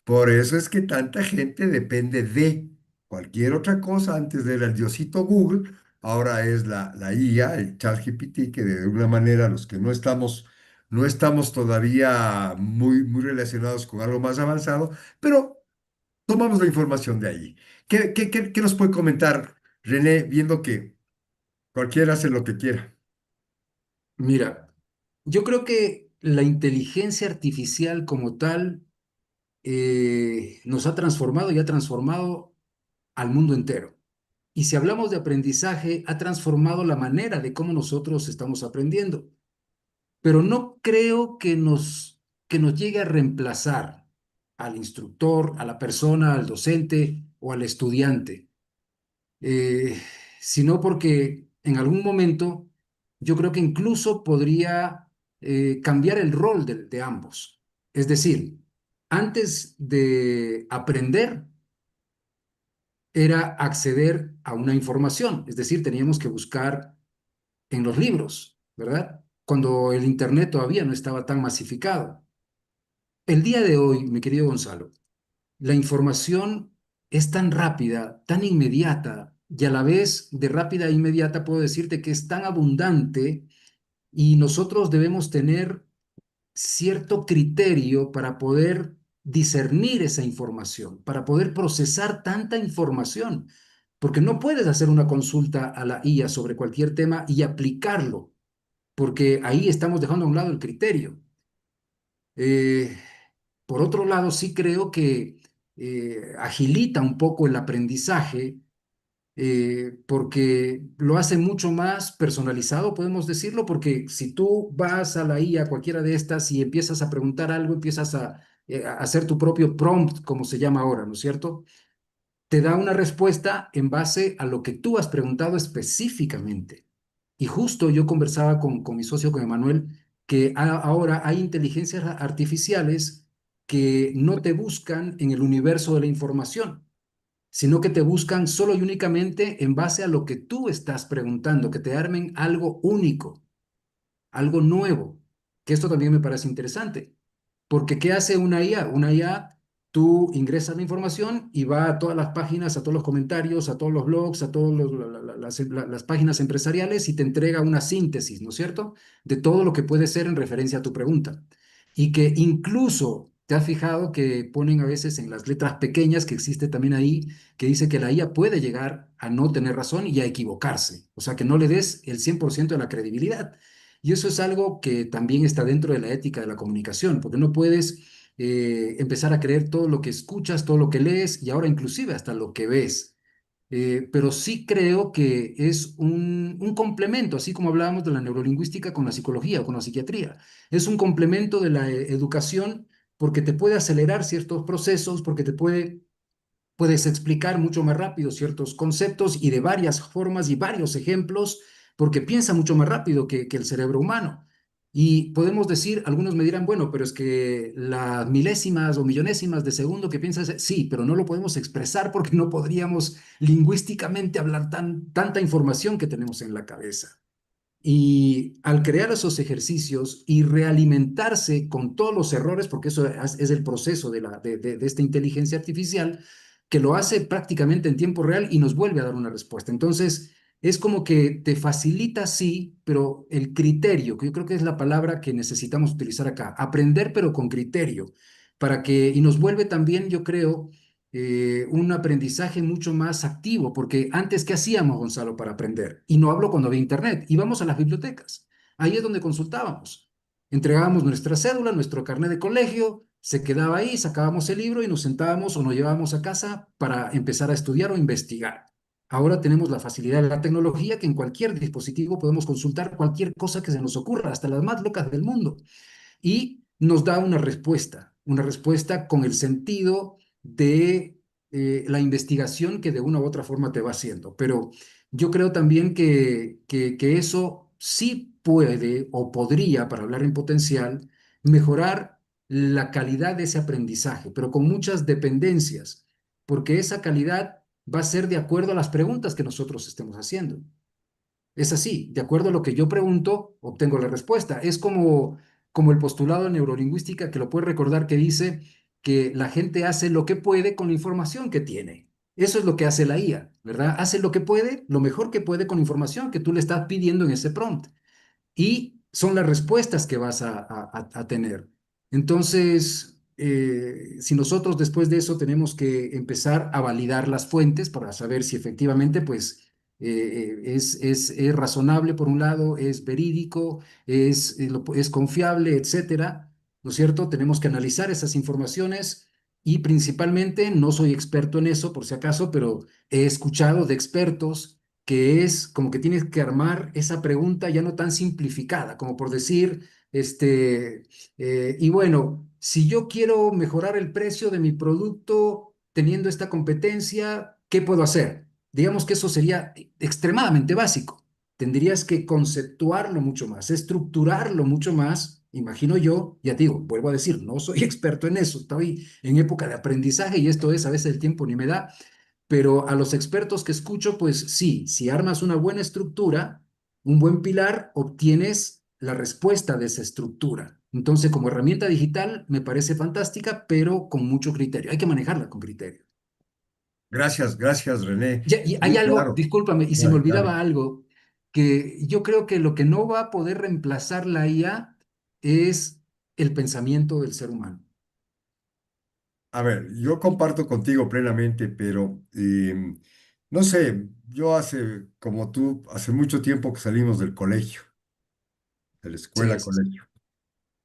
Por eso es que tanta gente depende de cualquier otra cosa. Antes era el diosito Google, ahora es la IA, el ChatGPT, que de una manera los que no estamos todavía muy relacionados con algo más avanzado, pero tomamos la información de ahí. ¿Qué nos puede comentar, René, viendo que cualquiera hace lo que quiera? Mira, yo creo que la inteligencia artificial como tal nos ha transformado y ha transformado al mundo entero. Y si hablamos de aprendizaje, ha transformado la manera de cómo nosotros estamos aprendiendo. Pero no creo que nos llegue a reemplazar al instructor, a la persona, al docente o al estudiante, eh, sino porque en algún momento yo creo que incluso podría cambiar el rol de ambos. Es decir, antes de aprender era acceder a una información, es decir, teníamos que buscar en los libros, ¿verdad? Cuando el Internet todavía no estaba tan masificado. El día de hoy, mi querido Gonzalo, la información es tan rápida, tan inmediata, y a la vez de rápida e inmediata puedo decirte que es tan abundante y nosotros debemos tener cierto criterio para poder discernir esa información, para poder procesar tanta información, porque no puedes hacer una consulta a la IA sobre cualquier tema y aplicarlo, porque ahí estamos dejando a un lado el criterio. Eh, por otro lado, sí creo que agilita un poco el aprendizaje porque lo hace mucho más personalizado, podemos decirlo, porque si tú vas a la IA, cualquiera de estas, y empiezas a preguntar algo, empiezas a hacer tu propio prompt, como se llama ahora, ¿no es cierto? Te da una respuesta en base a lo que tú has preguntado específicamente. Y justo yo conversaba con mi socio, con Emanuel, que ahora hay inteligencias artificiales que no te buscan en el universo de la información, sino que te buscan solo y únicamente en base a lo que tú estás preguntando, que te armen algo único, algo nuevo, que esto también me parece interesante, porque ¿qué hace una IA? Una IA, tú ingresas la información y va a todas las páginas, a todos los comentarios, a todos los blogs, a todas las páginas empresariales y te entrega una síntesis, ¿no es cierto?, de todo lo que puede ser en referencia a tu pregunta. Y que incluso te has fijado que ponen a veces en las letras pequeñas que existe también ahí, que dice que la IA puede llegar a no tener razón y a equivocarse, o sea, que no le des el 100% de la credibilidad. Y eso es algo que también está dentro de la ética de la comunicación, porque no puedes empezar a creer todo lo que escuchas, todo lo que lees y ahora inclusive hasta lo que ves. Pero sí creo que es un complemento, así como hablábamos de la neurolingüística con la psicología o con la psiquiatría. Es un complemento de la educación porque te puede acelerar ciertos procesos, porque puedes explicar mucho más rápido ciertos conceptos y de varias formas y varios ejemplos, porque piensa mucho más rápido que el cerebro humano. Y podemos decir, algunos me dirán, bueno, pero es que las milésimas o millonésimas de segundo que piensas, sí, pero no lo podemos expresar porque no podríamos lingüísticamente hablar tanta información que tenemos en la cabeza. Y al crear esos ejercicios y realimentarse con todos los errores, porque eso es el proceso de esta inteligencia artificial, que lo hace prácticamente en tiempo real y nos vuelve a dar una respuesta. Entonces, es como que te facilita, sí, pero el criterio, que yo creo que es la palabra que necesitamos utilizar acá, aprender pero con criterio, y nos vuelve también, yo creo, un aprendizaje mucho más activo, porque antes, ¿qué hacíamos, Gonzalo, para aprender? Y no hablo cuando había internet, íbamos a las bibliotecas, ahí es donde consultábamos, entregábamos nuestra cédula, nuestro carnet de colegio, se quedaba ahí, sacábamos el libro y nos sentábamos o nos llevábamos a casa para empezar a estudiar o investigar. Ahora tenemos la facilidad de la tecnología que en cualquier dispositivo podemos consultar cualquier cosa que se nos ocurra, hasta las más locas del mundo y nos da una respuesta con el sentido de la investigación que de una u otra forma te va haciendo. Pero yo creo también que eso sí puede o podría, para hablar en potencial, mejorar la calidad de ese aprendizaje, pero con muchas dependencias, porque esa calidad va a ser de acuerdo a las preguntas que nosotros estemos haciendo. Es así, de acuerdo a lo que yo pregunto, obtengo la respuesta. Es como el postulado de neurolingüística que lo puedes recordar que dice que la gente hace lo que puede con la información que tiene. Eso es lo que hace la IA, ¿verdad? Hace lo que puede, lo mejor que puede con la información que tú le estás pidiendo en ese prompt. Y son las respuestas que vas a tener. Entonces, si nosotros después de eso tenemos que empezar a validar las fuentes para saber si efectivamente, pues, es razonable por un lado, es verídico, es confiable, etcétera, ¿no es cierto? Tenemos que analizar esas informaciones y principalmente, no soy experto en eso por si acaso, pero he escuchado de expertos que es como que tienes que armar esa pregunta ya no tan simplificada, como por decir, y bueno, si yo quiero mejorar el precio de mi producto teniendo esta competencia, ¿qué puedo hacer? Digamos que eso sería extremadamente básico. Tendrías que conceptuarlo mucho más, estructurarlo mucho más, imagino yo, ya te digo, vuelvo a decir, no soy experto en eso, estoy en época de aprendizaje y esto es, a veces el tiempo ni me da, pero a los expertos que escucho, pues sí, si armas una buena estructura, un buen pilar, obtienes la respuesta de esa estructura. Entonces, como herramienta digital, me parece fantástica, pero con mucho criterio. Hay que manejarla con criterio. Gracias, gracias, René. Ya, y hay Sí, algo, claro, discúlpame, y se me claro, claro. olvidaba algo, que yo creo que lo que no va a poder reemplazar la IA es el pensamiento del ser humano. A ver, yo comparto contigo plenamente, pero no sé, yo hace, como tú, hace mucho tiempo que salimos del colegio, de la Sí, escuela, colegio.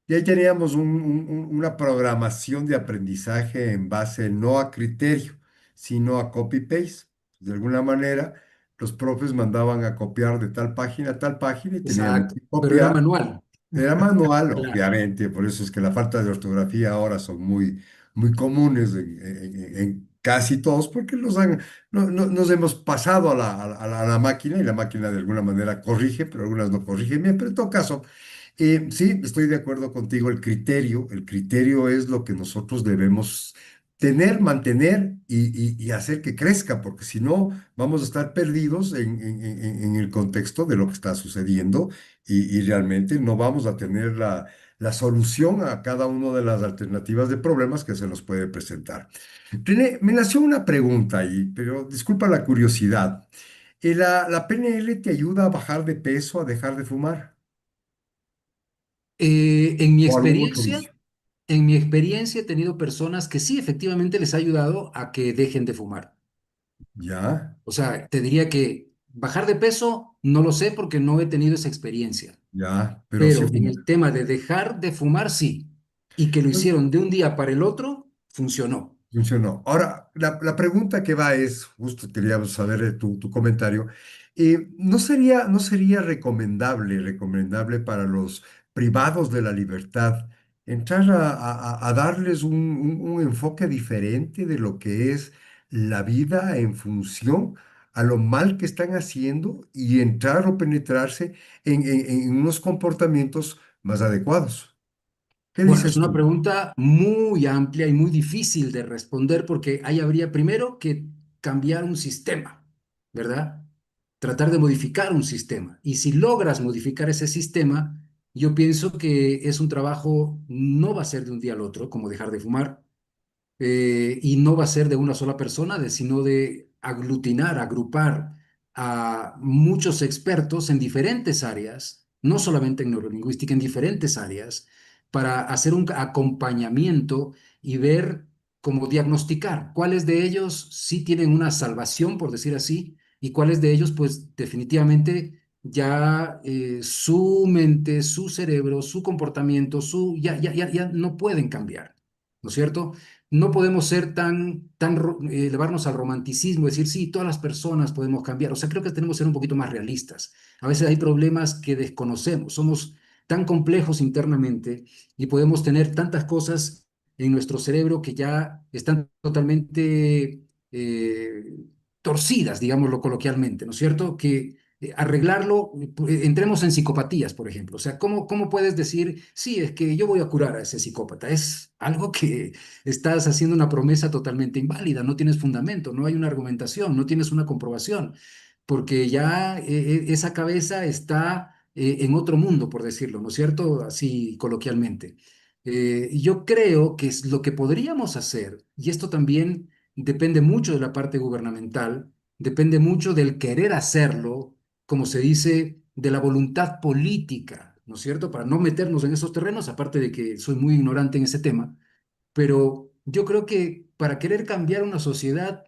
Y ahí teníamos una programación de aprendizaje en base no a criterio, sino a copy-paste. De alguna manera, los profes mandaban a copiar de tal página a tal página y teníamos exacto, que pero era copiar. manual. Era manual, Claro. obviamente, por eso es que la falta de ortografía ahora son muy, muy comunes en casi todos, porque nos hemos pasado a la máquina y la máquina de alguna manera corrige, pero algunas no corrigen bien, pero en todo caso. Sí, estoy de acuerdo contigo. El criterio es lo que nosotros debemos tener, mantener y hacer que crezca, porque si no, vamos a estar perdidos en el contexto de lo que está sucediendo y realmente no vamos a tener la solución a cada una de las alternativas de problemas que se nos puede presentar. René, me nació una pregunta ahí, pero disculpa la curiosidad. ¿La PNL te ayuda a bajar de peso, a dejar de fumar? En mi ¿O algún otro experiencia, vicio? en mi experiencia he tenido personas que sí efectivamente les ha ayudado a que dejen de fumar. Ya, O sea, te diría que bajar de peso no lo sé porque no he tenido esa experiencia, ya, pero sí pero en fumar. el tema de dejar de fumar sí, y que lo hicieron de un día para el otro, funcionó. Funcionó. Ahora, la pregunta que va es, justo queríamos saber tu comentario, ¿no sería recomendable para los privados de la libertad entrar a darles un enfoque diferente de lo que es la vida en función a lo mal que están haciendo y entrar o penetrarse en unos comportamientos más adecuados? ¿Qué Bueno, es dices una tú? pregunta muy amplia y muy difícil de responder porque ahí habría primero que cambiar un sistema, ¿verdad? Tratar de modificar un sistema. Y si logras modificar ese sistema, yo pienso que es un trabajo, no va a ser de un día al otro, como dejar de fumar, y no va a ser de una sola persona, sino de aglutinar, agrupar a muchos expertos en diferentes áreas, no solamente en neurolingüística, en diferentes áreas, para hacer un acompañamiento y ver cómo diagnosticar cuáles de ellos sí tienen una salvación, por decir así, y cuáles de ellos, pues definitivamente ya su mente, su cerebro, su comportamiento, ya no pueden cambiar, ¿no es cierto? No podemos ser elevarnos al romanticismo, decir, sí, todas las personas podemos cambiar. O sea, creo que tenemos que ser un poquito más realistas. A veces hay problemas que desconocemos, somos tan complejos internamente y podemos tener tantas cosas en nuestro cerebro que ya están totalmente eh, torcidas, digámoslo coloquialmente, ¿no es cierto? Que arreglarlo, entremos en psicopatías, por ejemplo. O sea, ¿cómo puedes decir, sí, es que yo voy a curar a ese psicópata? Es algo que estás haciendo una promesa totalmente inválida, no tienes fundamento, no hay una argumentación, no tienes una comprobación, porque ya esa cabeza está en otro mundo, por decirlo, ¿no es cierto? Así coloquialmente. Yo creo que es lo que podríamos hacer, y esto también depende mucho de la parte gubernamental, depende mucho del querer hacerlo, como se dice, de la voluntad política, ¿no es cierto? Para no meternos en esos terrenos, aparte de que soy muy ignorante en ese tema, pero yo creo que para querer cambiar una sociedad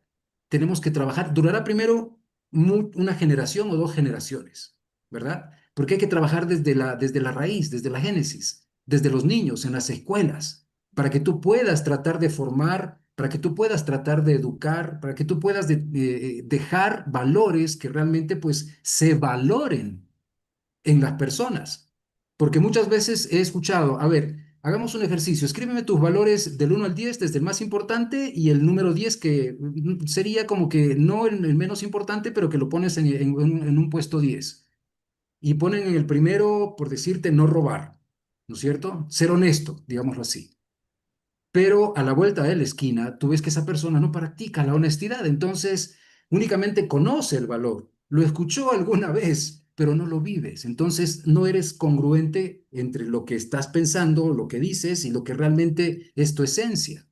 tenemos que trabajar. Durará primero una generación o dos generaciones, ¿verdad? Porque hay que trabajar desde la raíz, desde la génesis, desde los niños, en las escuelas, para que tú puedas tratar de formar, para que tú puedas tratar de educar, para que tú puedas dejar valores que realmente pues se valoren en las personas. Porque muchas veces he escuchado, a ver, hagamos un ejercicio, escríbeme tus valores del 1 al 10 desde el más importante y el número 10 que sería como que no el menos importante, pero que lo pones en un puesto 10. Y ponen en el primero, por decirte, no robar, ¿no es cierto? Ser honesto, digámoslo así. Pero a la vuelta de la esquina, tú ves que esa persona no practica la honestidad, entonces únicamente conoce el valor, lo escuchó alguna vez, pero no lo vives. Entonces no eres congruente entre lo que estás pensando, lo que dices y lo que realmente es tu esencia.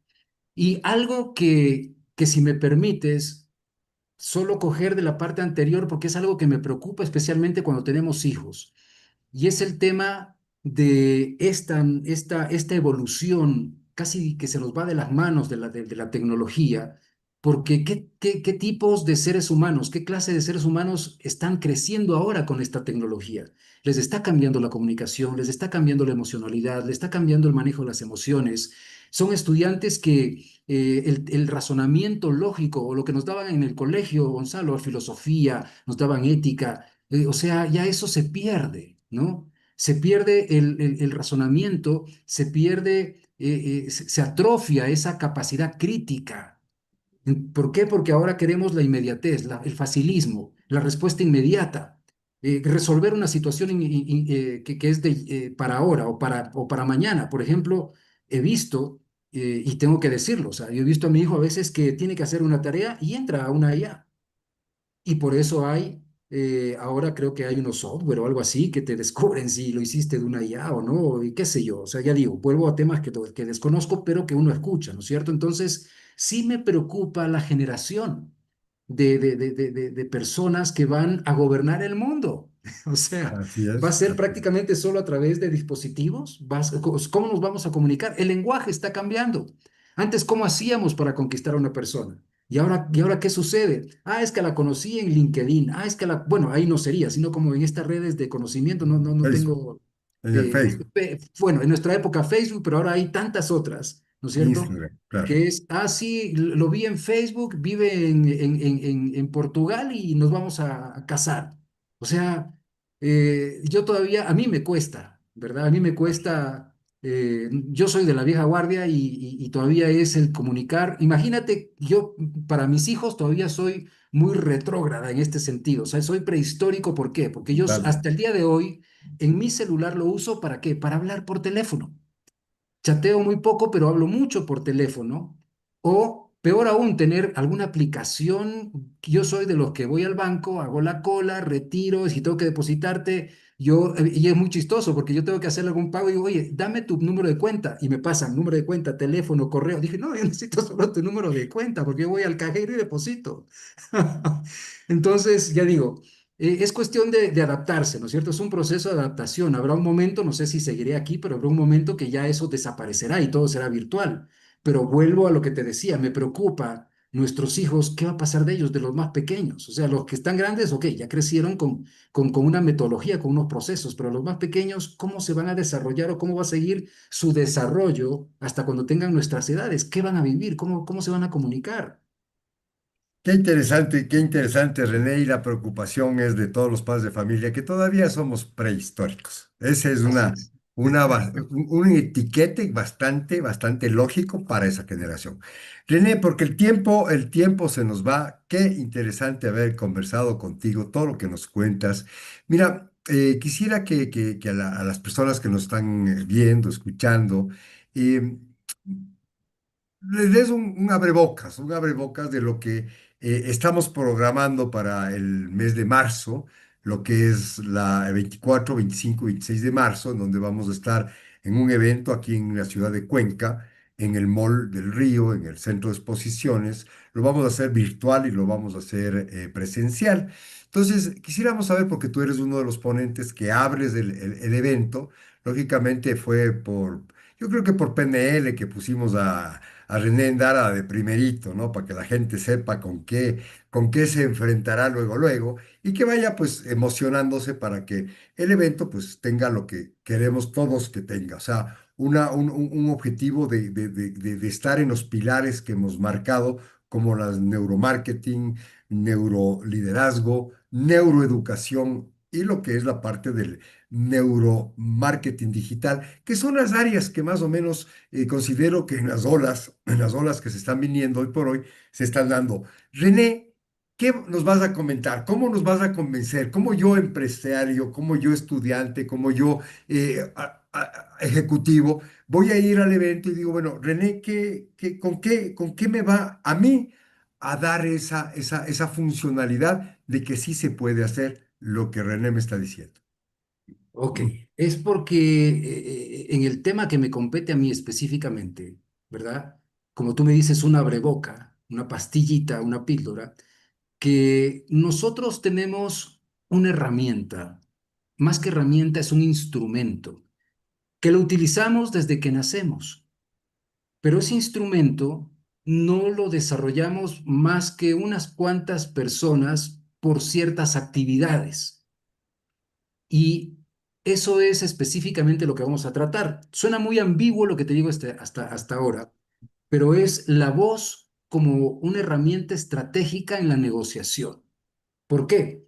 Y algo que si me permites, solo coger de la parte anterior, porque es algo que me preocupa especialmente cuando tenemos hijos. Y es el tema de esta evolución casi que se nos va de las manos de la tecnología, porque ¿qué tipos de seres humanos, qué clase de seres humanos están creciendo ahora con esta tecnología? Les está cambiando la comunicación, les está cambiando la emocionalidad, les está cambiando el manejo de las emociones. Son estudiantes que el razonamiento lógico o lo que nos daban en el colegio, Gonzalo, filosofía, nos daban ética, o sea, ya eso se pierde, ¿no? Se pierde el razonamiento, se pierde, se atrofia esa capacidad crítica. ¿Por qué? Porque ahora queremos la inmediatez, el facilismo, la respuesta inmediata, resolver una situación que es para ahora o para mañana. Por ejemplo, he visto y tengo que decirlo. O sea, yo he visto a mi hijo a veces que tiene que hacer una tarea y entra a una IA. Y por eso hay, ahora creo que hay unos software o algo así que te descubren si lo hiciste de una IA o no, y qué sé yo. O sea, ya digo, vuelvo a temas que desconozco, pero que uno escucha, ¿no es cierto? Entonces, sí me preocupa la generación de personas que van a gobernar el mundo. O sea, Así va a es, ser así es. prácticamente solo a través de dispositivos. ¿Cómo nos vamos a comunicar? El lenguaje está cambiando. Antes, ¿cómo hacíamos para conquistar a una persona? ¿Y ahora qué sucede? Ah, es que la conocí en LinkedIn. Ah, es que bueno, ahí no sería, sino como en estas redes de conocimiento, no Facebook, tengo, en el Facebook, bueno, en nuestra época Facebook, pero ahora hay tantas otras, ¿no es cierto? Instagram, claro. Que es, sí, lo vi en Facebook, vive en Portugal y nos vamos a casar. O sea, yo todavía, a mí me cuesta, ¿verdad? A mí me cuesta, yo soy de la vieja guardia y todavía es el comunicar. Imagínate, yo para mis hijos todavía soy muy retrógrada en este sentido, o sea, soy prehistórico, ¿por qué? Porque yo Claro. hasta el día de hoy en mi celular lo uso ¿para qué? Para hablar por teléfono. Chateo muy poco, pero hablo mucho por teléfono. O peor aún, tener alguna aplicación. Yo soy de los que voy al banco, hago la cola, retiro, si tengo que depositarte, y es muy chistoso porque yo tengo que hacer algún pago y digo, oye, dame tu número de cuenta. Y me pasan número de cuenta, teléfono, correo. Dije, no, yo necesito solo tu número de cuenta porque yo voy al cajero y deposito. Entonces, ya digo, es cuestión de adaptarse, ¿no es cierto? Es un proceso de adaptación. Habrá un momento, no sé si seguiré aquí, pero habrá un momento que ya eso desaparecerá y todo será virtual. Pero vuelvo a lo que te decía, me preocupa nuestros hijos, ¿qué va a pasar de ellos, de los más pequeños? O sea, los que están grandes, ok, ya crecieron con una metodología, con unos procesos, pero los más pequeños, ¿cómo se van a desarrollar o cómo va a seguir su desarrollo hasta cuando tengan nuestras edades? ¿Qué van a vivir? ¿Cómo se van a comunicar? Qué interesante, René, y la preocupación es de todos los padres de familia que todavía somos prehistóricos. Esa es Así es. un etiquete bastante lógico para esa generación. René, porque el tiempo se nos va. Qué interesante haber conversado contigo, todo lo que nos cuentas. Mira, quisiera que a las personas que nos están viendo, escuchando, eh, les des un abrebocas de lo que estamos programando para el mes de marzo, lo que es la 24, 25, 26 de marzo, en donde vamos a estar en un evento aquí en la ciudad de Cuenca, en el Mall del Río, en el centro de exposiciones. Lo vamos a hacer virtual y lo vamos a hacer presencial. Entonces, quisiéramos saber, porque tú eres uno de los ponentes que abres el evento, lógicamente fue yo creo que por PNL que pusimos a René Endara de primerito, ¿no? Para que la gente sepa con qué se enfrentará luego, y que vaya pues emocionándose para que el evento pues tenga lo que queremos todos que tenga, o sea, un objetivo de estar en los pilares que hemos marcado, como las neuromarketing, neuroliderazgo, neuroeducación y lo que es la parte del neuromarketing digital, que son las áreas que más o menos considero que en las olas que se están viniendo hoy por hoy, se están dando. René, ¿qué nos vas a comentar? ¿Cómo nos vas a convencer? ¿Cómo yo empresario, como yo estudiante, como yo ejecutivo, voy a ir al evento y digo, bueno, René, con qué me va a mí a dar esa funcionalidad de que sí se puede hacer lo que René me está diciendo? Ok, es porque en el tema que me compete a mí específicamente, ¿verdad? Como tú me dices, una breboca, una pastillita, una píldora, que nosotros tenemos una herramienta, más que herramienta es un instrumento, que lo utilizamos desde que nacemos, pero ese instrumento no lo desarrollamos más que unas cuantas personas por ciertas actividades. Y eso es específicamente lo que vamos a tratar. Suena muy ambiguo lo que te digo hasta ahora, pero es la voz como una herramienta estratégica en la negociación. ¿Por qué?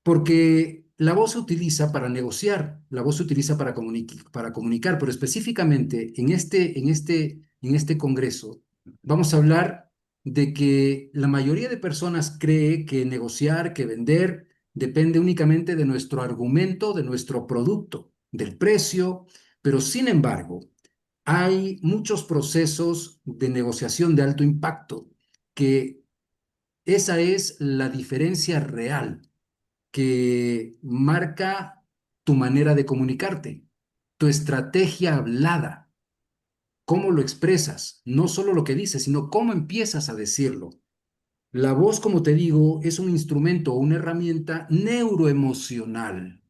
Porque la voz se utiliza para negociar, la voz se utiliza para comunicar, pero específicamente en este congreso vamos a hablar de que la mayoría de personas cree que negociar, que vender, depende únicamente de nuestro argumento, de nuestro producto, del precio, pero sin embargo, Hay muchos procesos de negociación de alto impacto, que esa es la diferencia real que marca tu manera de comunicarte, tu estrategia hablada, cómo lo expresas, no solo lo que dices, sino cómo empiezas a decirlo. La voz, como te digo, es un instrumento o una herramienta neuroemocional.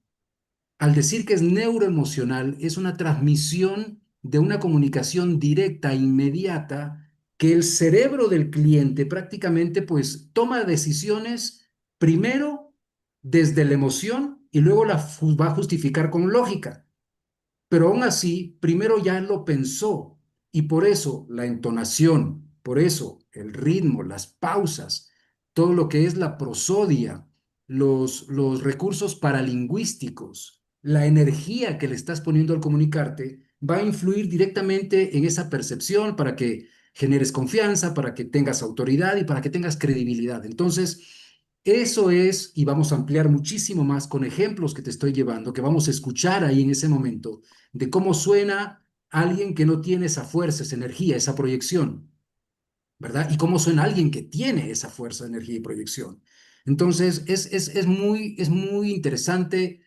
Al decir que es neuroemocional, es una transmisión de una comunicación directa, inmediata, que el cerebro del cliente prácticamente pues toma decisiones primero desde la emoción y luego va a justificar con lógica. Pero aún así, primero ya lo pensó y por eso la entonación, por eso el ritmo, las pausas, todo lo que es la prosodia, los recursos paralingüísticos, la energía que le estás poniendo al comunicarte, va a influir directamente en esa percepción para que generes confianza, para que tengas autoridad y para que tengas credibilidad. Entonces, eso es, y vamos a ampliar muchísimo más con ejemplos que te estoy llevando, que vamos a escuchar ahí en ese momento de cómo suena alguien que no tiene esa fuerza, esa energía, esa proyección, ¿verdad? Y cómo suena alguien que tiene esa fuerza, energía y proyección. Entonces, es muy interesante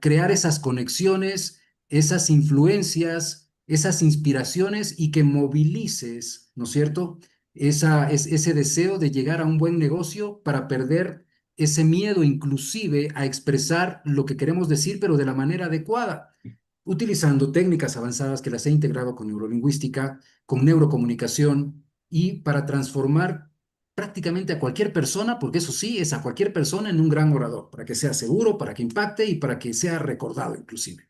crear esas conexiones, esas influencias, esas inspiraciones y que movilices, ¿no es cierto? Ese deseo de llegar a un buen negocio para perder ese miedo inclusive a expresar lo que queremos decir, pero de la manera adecuada, utilizando técnicas avanzadas que las he integrado con neurolingüística, con neurocomunicación y para transformar prácticamente a cualquier persona, porque eso sí, es a cualquier persona en un gran orador, para que sea seguro, para que impacte y para que sea recordado inclusive.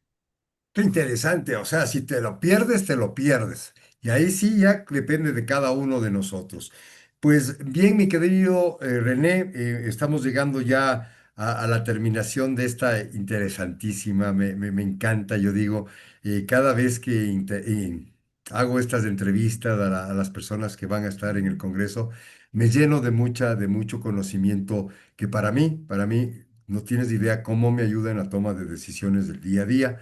Qué interesante, o sea, si te lo pierdes, te lo pierdes. Y ahí sí ya depende de cada uno de nosotros. Pues bien, mi querido René, estamos llegando ya a la terminación de esta interesantísima, me encanta, yo digo, cada vez que hago estas entrevistas a las personas que van a estar en el Congreso, me lleno de mucho conocimiento que para mí, no tienes idea cómo me ayuda en la toma de decisiones del día a día.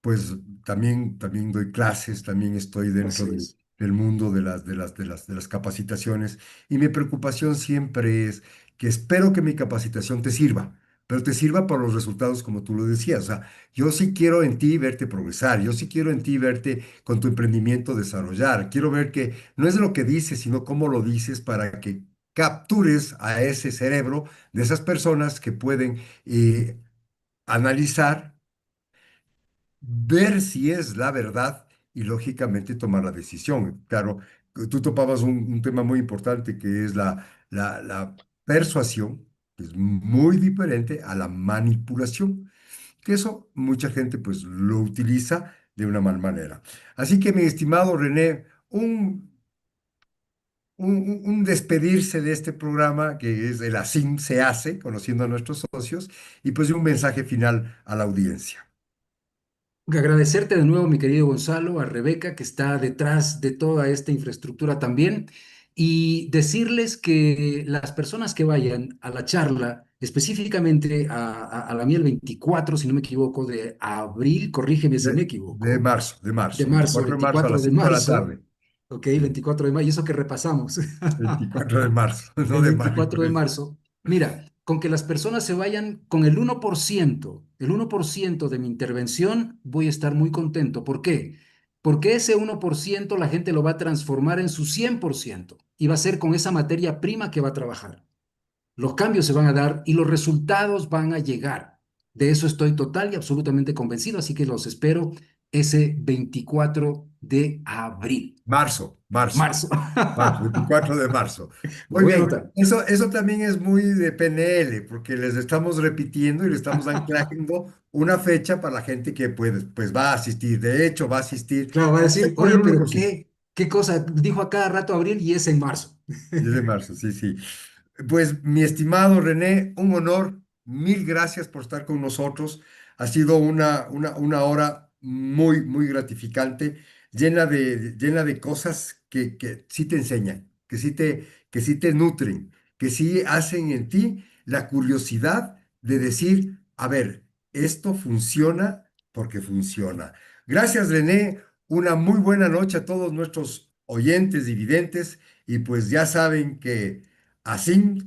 Pues también doy clases, también estoy dentro Así es. del mundo de las capacitaciones y mi preocupación siempre es que espero que mi capacitación te sirva, pero te sirva para los resultados como tú lo decías. O sea, yo sí quiero en ti verte progresar, yo sí quiero en ti verte con tu emprendimiento desarrollar, quiero ver que no es lo que dices, sino cómo lo dices para que captures a ese cerebro de esas personas que pueden analizar, ver si es la verdad y lógicamente tomar la decisión. Claro, tú topabas un tema muy importante que es la persuasión, que es muy diferente a la manipulación, que eso mucha gente pues lo utiliza de una mal manera. Así que mi estimado René, un despedirse de este programa que es el Así se hace, conociendo a nuestros socios, y pues de un mensaje final a la audiencia. Agradecerte de nuevo, mi querido Gonzalo, a Rebeca, que está detrás de toda esta infraestructura también, y decirles que las personas que vayan a la charla, específicamente a la mía el 24, si no me equivoco, de abril, corrígeme si me equivoco, De marzo, de marzo, 24 de marzo a 24 las de 5 de la marzo, tarde. ok, 24 de mayo, y eso que repasamos. 24 de marzo, no El de mayo. 24 de marzo. Mira, con que las personas se vayan con el 1% de mi intervención, voy a estar muy contento. ¿Por qué? Porque ese 1% la gente lo va a transformar en su 100% y va a ser con esa materia prima que va a trabajar. Los cambios se van a dar y los resultados van a llegar. De eso estoy total y absolutamente convencido, así que los espero ese 24 de abril. Marzo, marzo, Marzo. 24 de marzo. Lo Muy voy a bien, anotar. eso también es muy de PNL, porque les estamos repitiendo y le estamos anclando una fecha para la gente que pues va a asistir. De hecho, va a asistir Claro, va a decir, por el oye, pero 1%. qué cosa, dijo a cada rato abril y es en marzo. 10 de marzo, sí, sí. Pues mi estimado René, un honor, mil gracias por estar con nosotros. Ha sido una hora muy gratificante, llena de cosas que sí te enseñan, que sí te nutren, que sí hacen en ti la curiosidad de decir, a ver, esto funciona porque funciona. Gracias, René. una muy buena noche a todos nuestros oyentes y videntes y pues ya saben que así